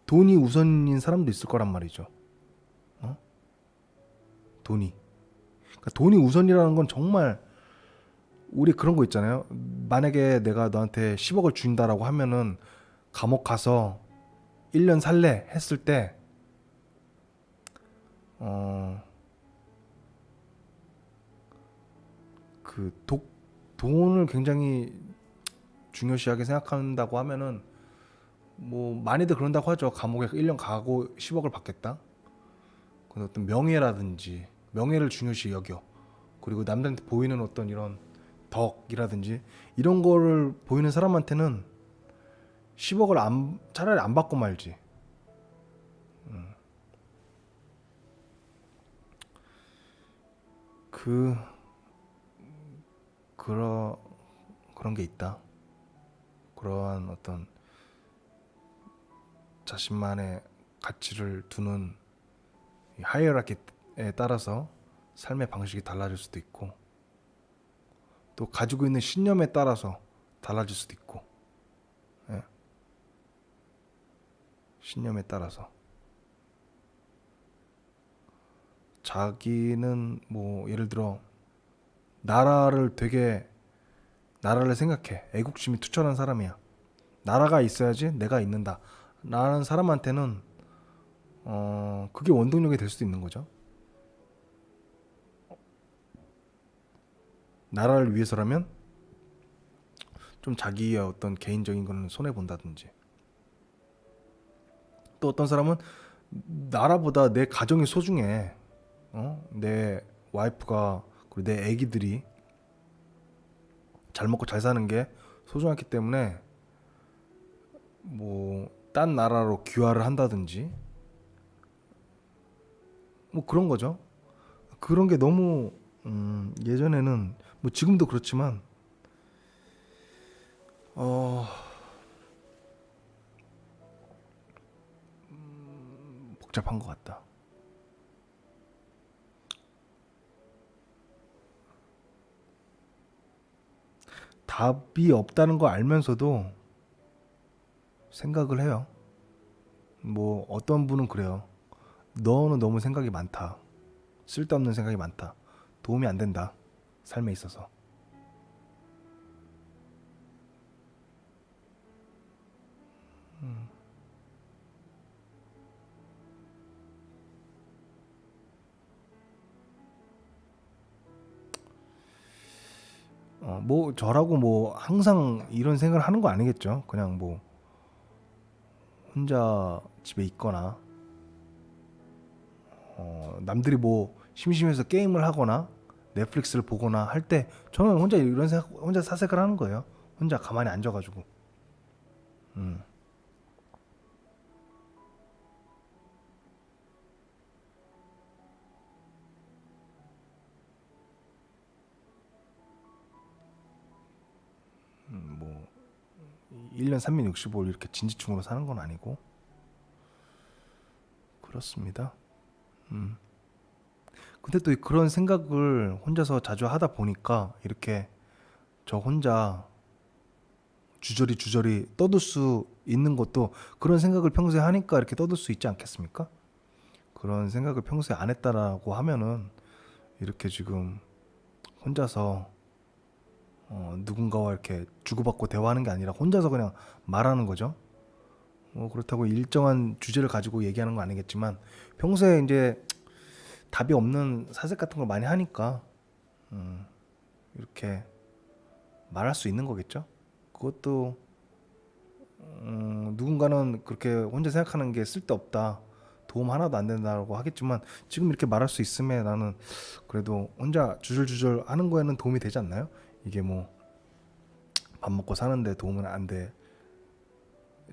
돈이 우선인 사람도 있을 거란 말이죠. 돈이. 그러니까 돈이 우선이라는 건 정말 우리 그런 거 있잖아요. 만약에 내가 너한테 10억을 준다라고 하면은 감옥 가서 1년 살래 했을 때 그 돈을 굉장히 중요시하게 생각한다고 하면은 뭐 많이들 그런다고 하죠. 감옥에 1년 가고 10억을 받겠다. 그 어떤 명예라든지 명예를 중요시 여겨. 그리고 남들한테 보이는 어떤 이런 덕이라든지 이런 거를 보이는 사람한테는 10억을 차라리 안 받고 말지. 그 그런 게 있다. 그러한 어떤 자신만의 가치를 두는 하이어라키에 따라서 삶의 방식이 달라질 수도 있고 또 가지고 있는 신념에 따라서 달라질 수도 있고 예. 신념에 따라서 자기는 뭐 예를 들어 나라를 생각해. 애국심이 투철한 사람이야. 나라가 있어야지 내가 있는다 라는 사람한테는 그게 원동력이 될 수도 있는 거죠. 나라를 위해서라면 좀 자기의 어떤 개인적인 거는 손해 본다든지 또 어떤 사람은 나라보다 내 가정이 소중해. 내 와이프가 그리고 내 애기들이 잘 먹고 잘 사는 게 소중하기 때문에 뭐 딴 나라로 귀화를 한다든지 뭐 그런 거죠. 그런 게 너무 예전에는 뭐 지금도 그렇지만 복잡한 것 같다. 답이 없다는 거 알면서도 생각을 해요. 뭐 어떤 분은 그래요. 너는 너무 생각이 많다. 쓸데없는 생각이 많다. 도움이 안 된다. 삶에 있어서. 뭐 저라고 뭐 항상 이런 생각을 하는 거 아니겠죠. 그냥 뭐 혼자 집에 있거나 남들이 뭐 심심해서 게임을 하거나 넷플릭스를 보거나 할 때 저는 혼자 이런 생각, 혼자 사색을 하는 거예요. 혼자 가만히 앉아가지고. 뭐 1년 365일 이렇게 진지충으로 사는 건 아니고 그렇습니다. 근데 또 그런 생각을 혼자서 자주 하다 보니까 이렇게 저 혼자 주저리 떠들 수 있는 것도 그런 생각을 평소에 하니까 이렇게 떠들 수 있지 않겠습니까? 그런 생각을 평소에 안 했다라고 하면은 이렇게 지금 혼자서 누군가와 이렇게 주고받고 대화하는 게 아니라 혼자서 그냥 말하는 거죠. 그렇다고 일정한 주제를 가지고 얘기하는 건 아니겠지만 평소에 이제 답이 없는 사색 같은 걸 많이 하니까 이렇게 말할 수 있는 거겠죠. 그것도 누군가는 그렇게 혼자 생각하는 게 쓸데없다, 도움 하나도 안 된다고 하겠지만 지금 이렇게 말할 수 있음에 나는 그래도 혼자 주절주절 하는 거에는 도움이 되지 않나요? 이게 뭐 밥 먹고 사는데 도움은 안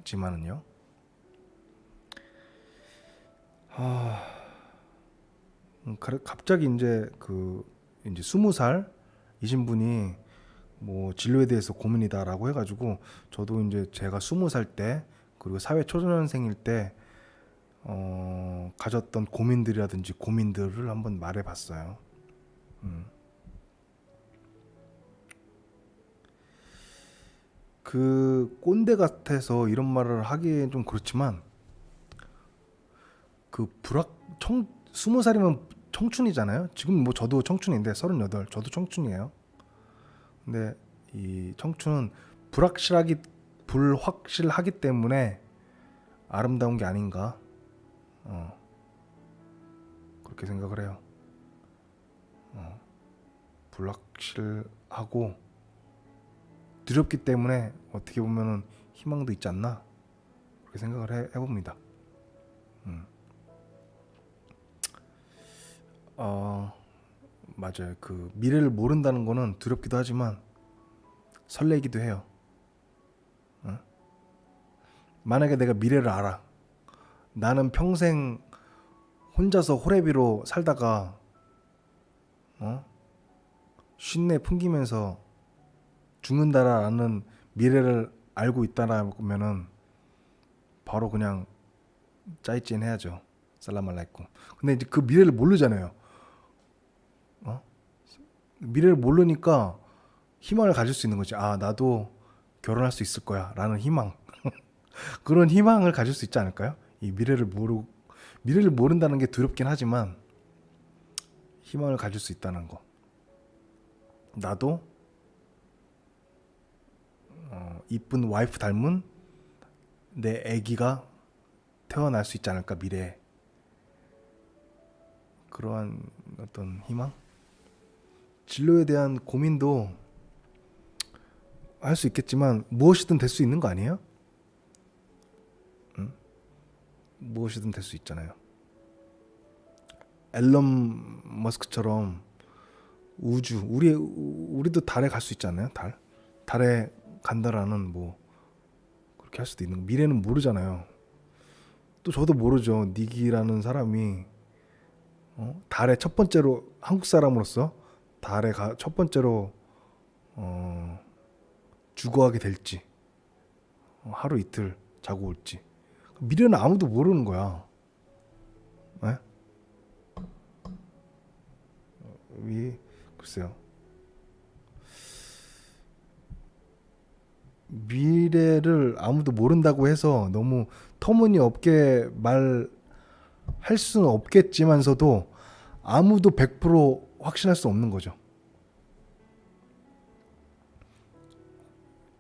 되지만은요. 갑자기 이제 20살이신 분이 뭐 진로에 대해서 고민이다라고 해가지고 저도 이제 제가 20살 때 그리고 사회 초년생일 때 가졌던 고민들이라든지 고민들을 한번 말해봤어요. 그 꼰대 같아서 이런 말을 하기엔 좀 그렇지만 그 불확 청 20살이면 청춘이잖아요. 지금 뭐 저도 청춘인데 38, 저도 청춘이에요. 근데 이 청춘은 불확실하기 때문에 아름다운 게 아닌가, 그렇게 생각을 해요. 불확실하고 두렵기 때문에 어떻게 보면은 희망도 있지 않나, 그렇게 생각을 해봅니다. 맞아요. 그 미래를 모른다는 거는 두렵기도 하지만 설레기도 해요. 만약에 내가 미래를 알아, 나는 평생 혼자서 호래비로 살다가 쉰내 풍기면서 죽는다라는 미래를 알고 있다라면은 바로 그냥 짜이찐 해야죠. 살라말라이쿰. 근데 이제 그 미래를 모르잖아요. 미래를 모르니까 희망을 가질 수 있는 거지. 아, 나도 결혼할 수 있을 거야 라는 희망. 그런 희망을 가질 수 있지 않을까요? 이 미래를 모른다는 게 두렵긴 하지만 희망을 가질 수 있다는 거. 나도 이쁜 와이프 닮은 내 아기가 태어날 수 있지 않을까, 미래에. 그러한 어떤 희망? 진로에 대한 고민도 할 수 있겠지만 무엇이든 될 수 있는 거 아니에요? 무엇이든 될 수 있잖아요. 앨런 머스크처럼 우리도 달에 갈 수 있지 않나요? 달에 간다라는 뭐 그렇게 할 수도 있는 거. 미래는 모르잖아요. 또 저도 모르죠. 닉이라는 사람이 달에 첫 번째로, 한국 사람으로서 달에 첫 번째로 주거하게 될지, 하루 이틀 자고 올지. 미래는 아무도 모르는 거야. 네? 글쎄요. 미래를 아무도 모른다고 해서 너무 터무니없게 말할 수는 없겠지만서도 아무도 100% 확신할 수 없는 거죠.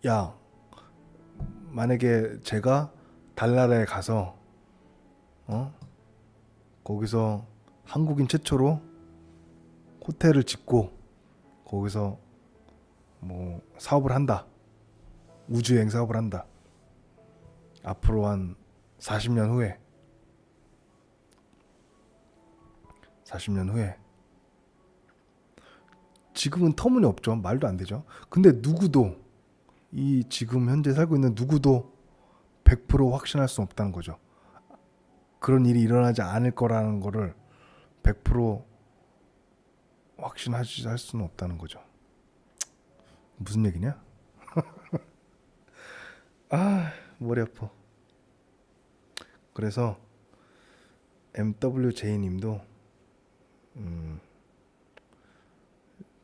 야, 만약에 제가 달나라에 가서 거기서 한국인 최초로 호텔을 짓고 거기서 뭐 사업을 한다, 우주여행 사업을 한다. 앞으로 한 40년 후에 지금은 터무니없죠. 말도 안 되죠. 근데 누구도, 이 지금 현재 살고 있는 누구도 100% 확신할 수 없다는 거죠. 그런 일이 일어나지 않을 거라는 거를 100% 확신할 수는 없다는 거죠. 무슨 얘기냐? 아, 머리 아파. 그래서 MWJ님도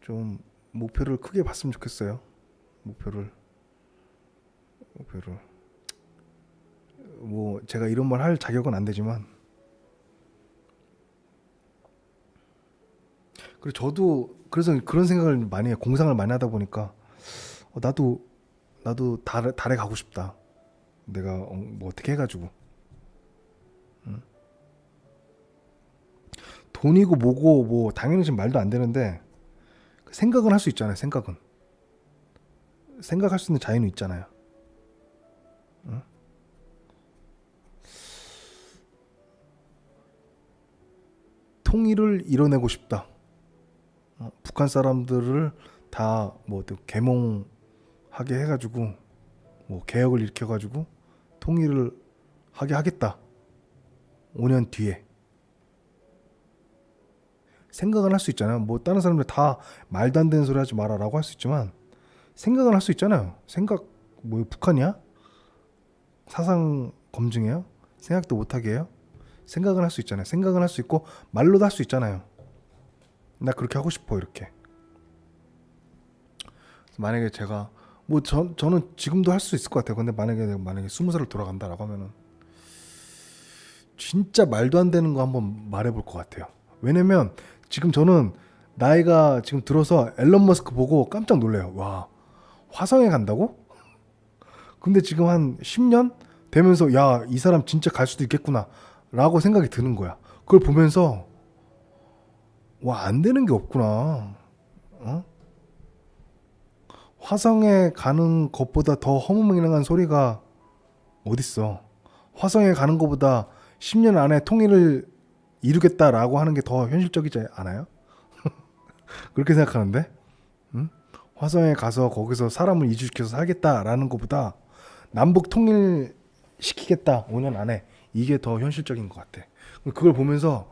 좀 목표를 크게 봤으면 좋겠어요. 목표를 뭐 제가 이런 말 할 자격은 안 되지만, 그리고 저도 그래서 그런 생각을 많이 해요. 공상을 많이 하다 보니까 나도 달에 가고 싶다. 내가 뭐 어떻게 해가지고 돈이고 뭐고 뭐 당연히 지금 말도 안 되는데 생각은 할 수 있잖아요. 생각할 수 있는 자유는 있잖아요. 응? 통일을 이뤄내고 싶다. 북한 사람들을 다 뭐 계몽하게 해가지고 뭐 개혁을 일으켜가지고 통일을 하게 하겠다. 5년 뒤에. 생각은 할 수 있잖아요. 뭐 다른 사람들 다 말도 안 되는 소리 하지 마라라고 할 수 있지만 생각은 할 수 있잖아요. 생각 뭐 북한이야? 사상 검증해요? 생각도 못하게 해요? 생각은 할 수 있잖아요. 생각은 할 수 있고 말로도 할 수 있잖아요. 나 그렇게 하고 싶어 이렇게. 만약에 제가 뭐 저는 지금도 할 수 있을 것 같아요. 근데 만약에 20살을 돌아간다라고 하면은 진짜 말도 안 되는 거 한번 말해볼 것 같아요. 왜냐면 지금 저는 나이가 지금 들어서 앨런 머스크 보고 깜짝 놀래요. 와, 화성에 간다고? 근데 지금 한 10년 되면서 야, 이 사람 진짜 갈 수도 있겠구나 라고 생각이 드는 거야. 그걸 보면서 와, 안 되는 게 없구나. 어? 화성에 가는 것보다 더 허무맹랑한 소리가 어딨어. 화성에 가는 것보다 10년 안에 통일을 이루겠다라고 하는 게 더 현실적이지 않아요? 그렇게 생각하는데, 응? 화성에 가서 거기서 사람을 이주시켜서 살겠다라는 것보다 남북 통일 시키겠다 5년 안에, 이게 더 현실적인 것 같아. 그걸 보면서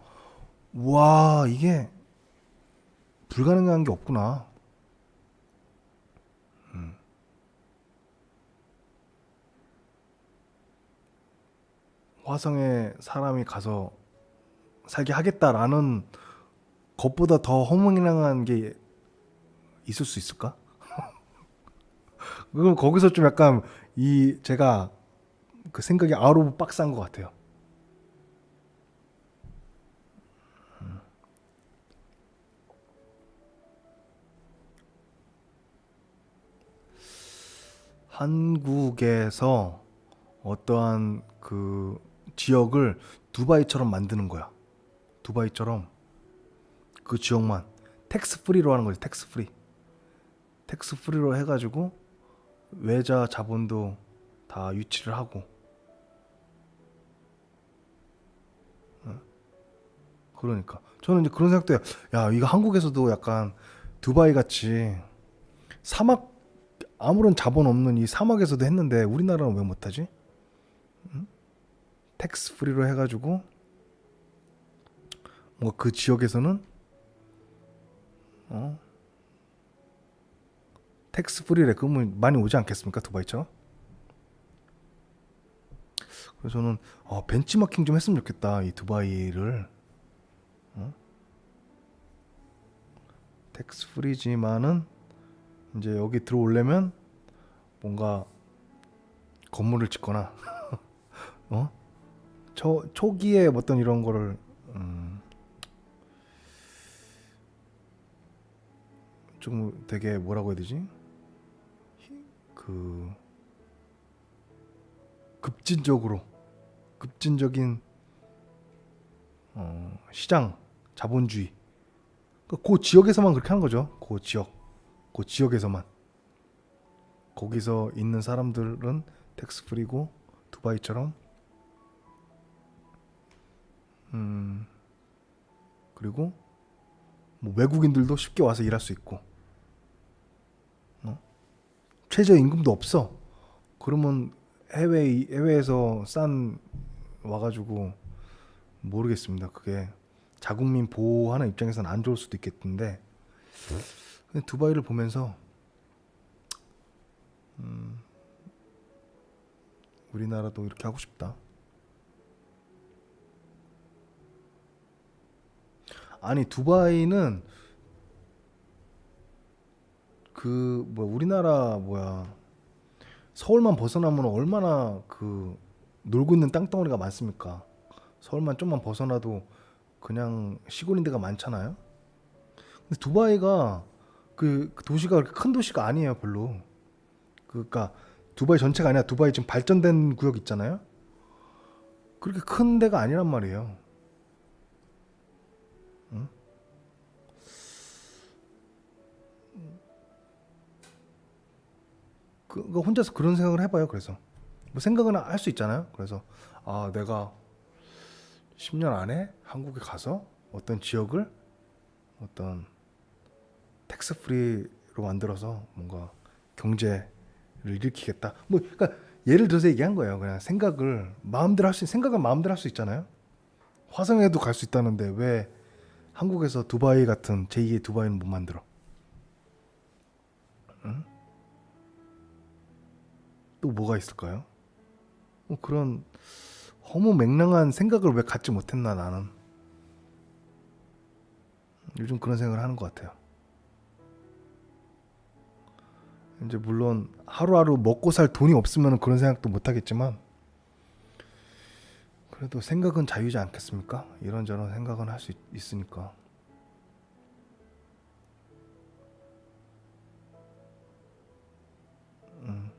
와, 이게 불가능한 게 없구나. 화성에 사람이 가서 살게 하겠다라는 것보다 더 허무맹랑한 게 있을 수 있을까? 그럼 거기서 좀 약간 제가 그 생각이 아웃 오브 박스한 것 같아요. 한국에서 어떠한 그 지역을 두바이처럼 만드는 거야. 두바이처럼 그 지역만 텍스 프리로 하는 거지. 텍스 프리. 텍스 프리로 해가지고 외자 자본도 다 유치를 하고. 그러니까 저는 이제 그런 생각도 해요. 야, 이거 한국에서도 약간 두바이 같이 사막, 아무런 자본 없는 이 사막에서도 했는데 우리나라는 왜 못하지? 텍스 프리로 해가지고 뭔가 그 지역에서는 텍스 프리래. 그러면 많이 오지 않겠습니까? 두바이처럼. 그래서 저는 벤치마킹 좀 했으면 좋겠다. 이 두바이를. 텍스 프리지만은 이제 여기 들어오려면 뭔가 건물을 짓거나 초기에 어떤 이런 거를 좀 되게 뭐라고 해야 되지? 그 급진적인 시장 자본주의. 그 지역에서만 그렇게 하는 거죠. 그 지역에서만. 거기서 있는 사람들은 텍스 프리고 두바이처럼. 그리고 뭐 외국인들도 쉽게 와서 일할 수 있고. 최저 임금도 없어. 그러면 해외에서 싼 와가지고 모르겠습니다. 그게 자국민 보호하는 입장에서는 안 좋을 수도 있겠는데, 두바이를 보면서 우리나라도 이렇게 하고 싶다. 아니, 두바이는 그 뭐 우리나라 서울만 벗어나면 얼마나 그 놀고 있는 땅덩어리가 많습니까? 서울만 좀만 벗어나도 그냥 시골인 데가 많잖아요. 근데 두바이가 그 도시가 그렇게 큰 도시가 아니에요, 별로. 그러니까 두바이 전체가 아니라 두바이 지금 발전된 구역 있잖아요. 그렇게 큰 데가 아니란 말이에요. 응? 그거 혼자서 그런 생각을 해봐요. 그래서 뭐 생각은 할 수 있잖아요. 그래서 내가 10년 안에 한국에 가서 어떤 지역을 어떤 텍스 프리로 만들어서 뭔가 경제를 일으키겠다. 뭐 그러니까 예를 들어서 얘기한 거예요. 그냥 생각을 마음대로 할 수 생각은 마음대로 할 수 있잖아요. 화성에도 갈 수 있다는데 왜 한국에서 두바이 같은 제2의 두바이는 못 만들어? 응? 또 뭐가 있을까요? 뭐 그런 허무맹랑한 생각을 왜 갖지 못했나 나는 요즘 그런 생각을 하는 것 같아요. 이제 물론 하루하루 먹고 살 돈이 없으면 그런 생각도 못 하겠지만 그래도 생각은 자유지 않겠습니까? 이런저런 생각은 할 수 있으니까. 음.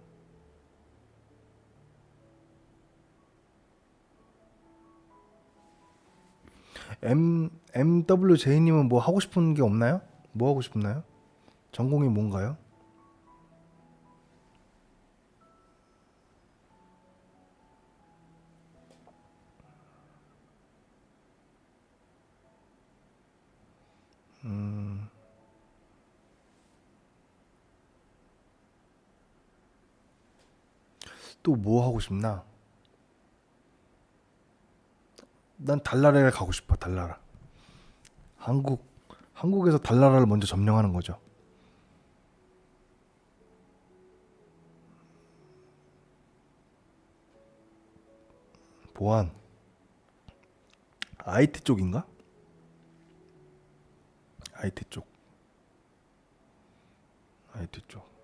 MWJ님은 뭐 하고 싶은 게 없나요? 뭐 하고 싶나요? 전공이 뭔가요? 또 뭐 하고 싶나? 난 달나라에 가고 싶어. 달나라. 한국에서 달나라를 먼저 점령하는 거죠. 보안 IT 쪽인가? IT 쪽. IT 쪽.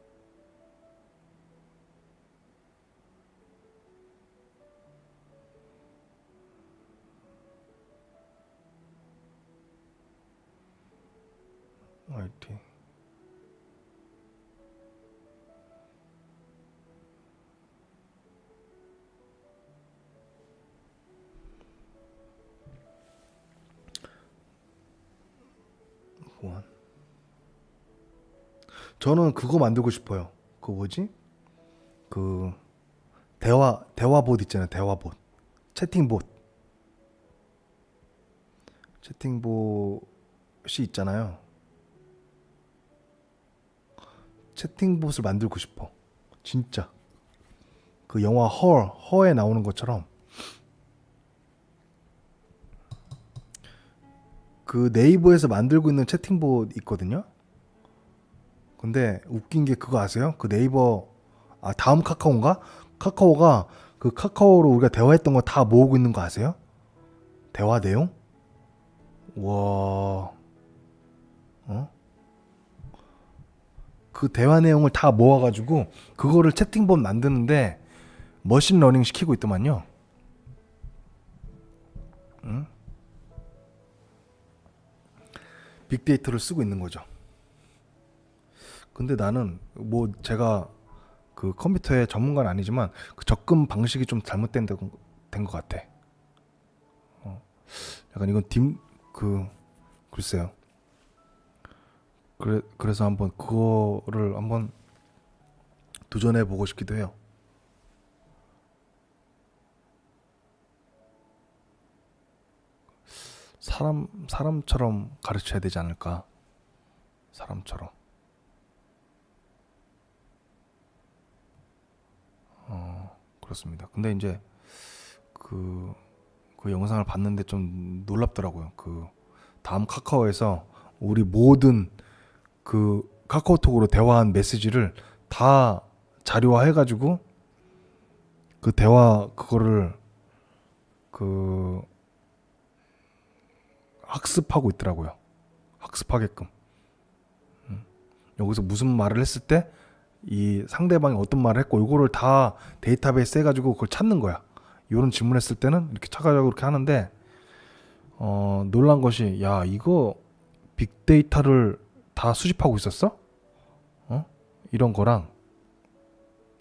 IT. 보안. 저는 그거 만들고 싶어요. 그 뭐지? 그 대화봇 있잖아요. 대화봇. 채팅봇. 채팅봇이 있잖아요. 채팅봇을 만들고 싶어. 진짜. 그 영화 허에 나오는 것처럼 그 네이버에서 만들고 있는 채팅봇 있거든요. 근데 웃긴 게 그거 아세요? 그 네이버 다음 카카오인가? 카카오가 그 카카오로 우리가 대화했던 거 다 모으고 있는 거 아세요? 대화 내용? 와, 어? 그 대화 내용을 다 모아가지고 그거를 채팅봇 만드는데 머신러닝 시키고 있더만요. 응? 빅데이터를 쓰고 있는 거죠. 근데 나는 뭐 제가 그 컴퓨터의 전문가는 아니지만 그 접근 방식이 좀 잘못된 것 같아. 약간 이건 글쎄요. 그래서 한번 그거를 한번 도전해 보고 싶기도 해요. 사람처럼 가르쳐야 되지 않을까? 사람처럼. 그렇습니다. 근데 이제 그, 그 영상을 봤는데 좀 놀랍더라고요. 그 다음 카카오에서 우리 모든 그 카카오톡으로 대화한 메시지를 다 자료화해가지고 그 대화 그거를 그 학습하고 있더라고요. 학습하게끔. 여기서 무슨 말을 했을 때 이 상대방이 어떤 말을 했고 이거를 다 데이터베이스 해가지고 그걸 찾는 거야. 이런 질문했을 때는 이렇게 찾아가지고 그렇게 하는데 놀란 것이 야 이거 빅데이터를 다 수집하고 있었어? 이런 거랑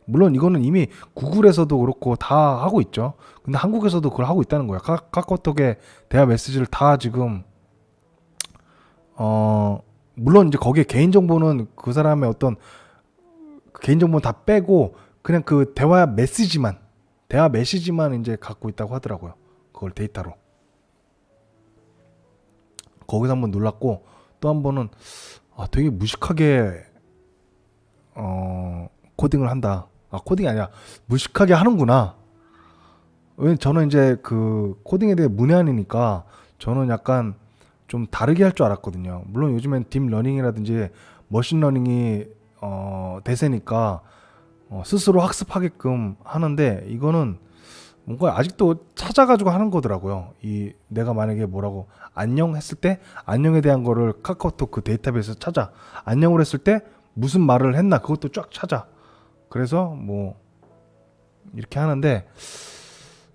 물론 이거는 이미 구글에서도 그렇고 다 하고 있죠. 근데 한국에서도 그걸 하고 있다는 거야. 카카오톡에 대화 메시지를 다 지금 물론 이제 거기에 개인정보는 그 사람의 어떤 개인정보는 다 빼고 그냥 그 대화 메시지만 이제 갖고 있다고 하더라고요. 그걸 데이터로. 거기서 한번 놀랐고, 또 한 번은 되게 무식하게 코딩을 한다. 코딩이 아니라 무식하게 하는구나. 왜 저는 이제 그 코딩에 대해 문외한이니까 저는 약간 좀 다르게 할 줄 알았거든요. 물론 요즘엔 딥러닝이라든지 머신러닝이 대세니까 스스로 학습하게끔 하는데, 이거는 뭔가 아직도 찾아가지고 하는 거더라고요. 이 내가 만약에 뭐라고 안녕 했을 때 안녕에 대한 거를 카카오톡 그 데이터베이스에서 찾아. 안녕을 했을 때 무슨 말을 했나 그것도 쫙 찾아. 그래서 뭐 이렇게 하는데,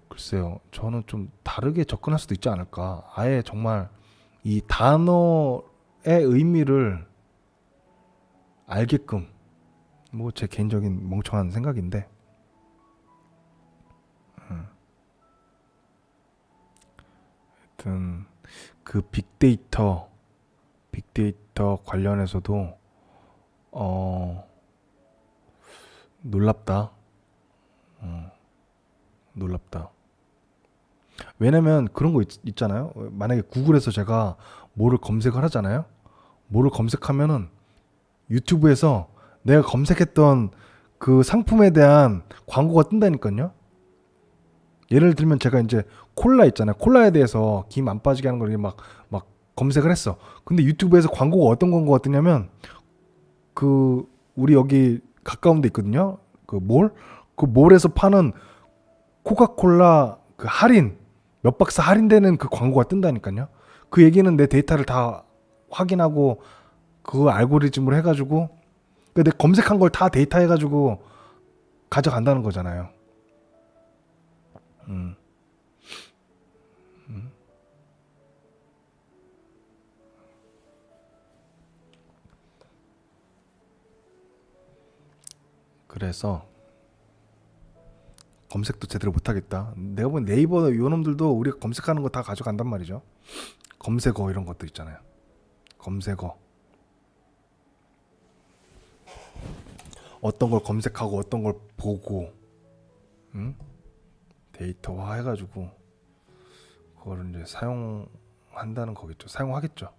글쎄요, 저는 좀 다르게 접근할 수도 있지 않을까. 아예 정말 이 단어의 의미를 알게끔, 뭐 제 개인적인 멍청한 생각인데, 하여튼 그 빅데이터 관련해서도 놀랍다. 놀랍다. 왜냐면 그런 거 있잖아요. 만약에 구글에서 제가 뭐를 검색을 하잖아요. 뭐를 검색하면은 유튜브에서 내가 검색했던 그 상품에 대한 광고가 뜬다니까요. 예를 들면 제가 이제 콜라 있잖아요. 콜라에 대해서 김 안 빠지게 하는 걸 막 검색을 했어. 근데 유튜브에서 광고가 어떤 광고가 뜨냐면, 그 우리 여기 가까운 데 있거든요. 그 몰? 그 몰에서 파는 코카콜라 그 할인 몇 박스 할인되는 그 광고가 뜬다니까요. 그 얘기는 내 데이터를 다 확인하고 그 알고리즘으로 해가지고 내 검색한 걸 다 데이터 해가지고 가져간다는 거잖아요. 음. 그래서 검색도 제대로 못하겠다. 내가 보면 네이버 요놈들도 우리가 검색하는 거 다 가져간단 말이죠. 검색어 이런 것도 있잖아요. 검색어 어떤 걸 검색하고 어떤 걸 보고, 응? 데이터화 해가지고 그거를 이제 사용한다는 거겠죠. 사용하겠죠.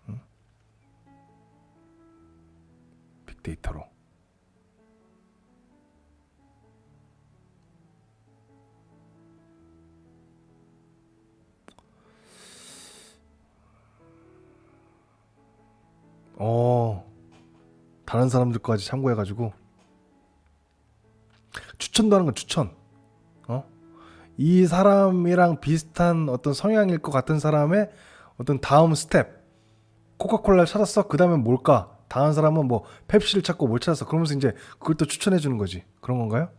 응? 빅데이터로. 다른 사람들까지 참고해가지고 추천도 하는 건 추천. 이 사람이랑 비슷한 어떤 성향일 것 같은 사람의 어떤 다음 스텝. 코카콜라를 찾았어. 그 다음에 뭘까? 다른 사람은 뭐 펩시를 찾고 뭘 찾았어. 그러면서 이제 그걸 또 추천해 주는 거지. 그런 건가요?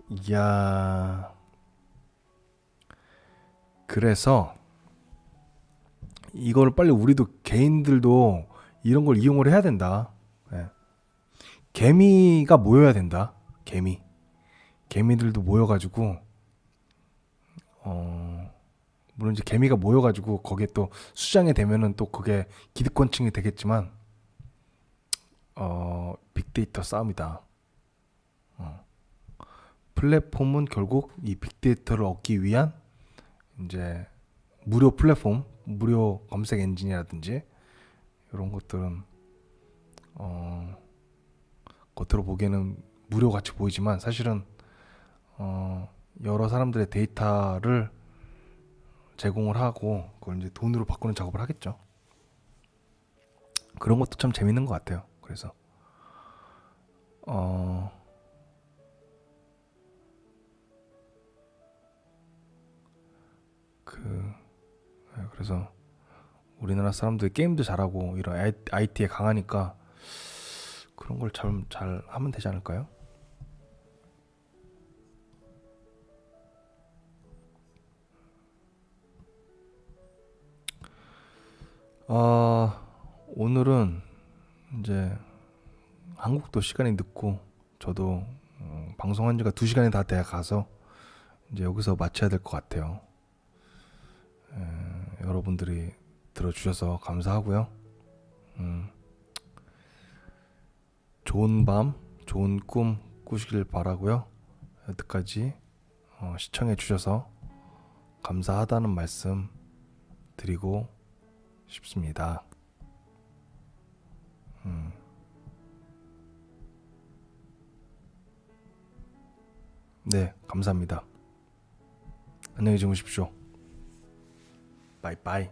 이야. 그래서 이거를 빨리 우리도 개인들도 이런 걸 이용을 해야 된다. 예. 개미가 모여야 된다. 개미들도 모여가지고 물론 이제 개미가 모여가지고 거기에 또 수장이 되면은 또 그게 기득권층이 되겠지만 빅데이터 싸움이다. 플랫폼은 결국 이 빅데이터를 얻기 위한 이제 무료 플랫폼, 무료 검색 엔진이라든지 이런 것들은 겉으로 보기에는 무료 같이 보이지만 사실은 여러 사람들의 데이터를 제공을 하고 그걸 이제 돈으로 바꾸는 작업을 하겠죠. 그런 것도 참 재밌는 것 같아요. 그래서 그래서 우리나라 사람들 게임도 잘하고 이런 IT에 강하니까 그런 걸 잘 하면 되지 않을까요? 오늘은 이제 한국도 시간이 늦고 저도 방송한 지가 2시간이 다 돼 가서 이제 여기서 마쳐야 될 것 같아요. 여러분들이 들어주셔서 감사하고요. 좋은 밤, 좋은 꿈 꾸시길 바라고요. 여태까지 시청해 주셔서 감사하다는 말씀 드리고 싶습니다. 네, 감사합니다. 안녕히 주무십시오. 바이바이.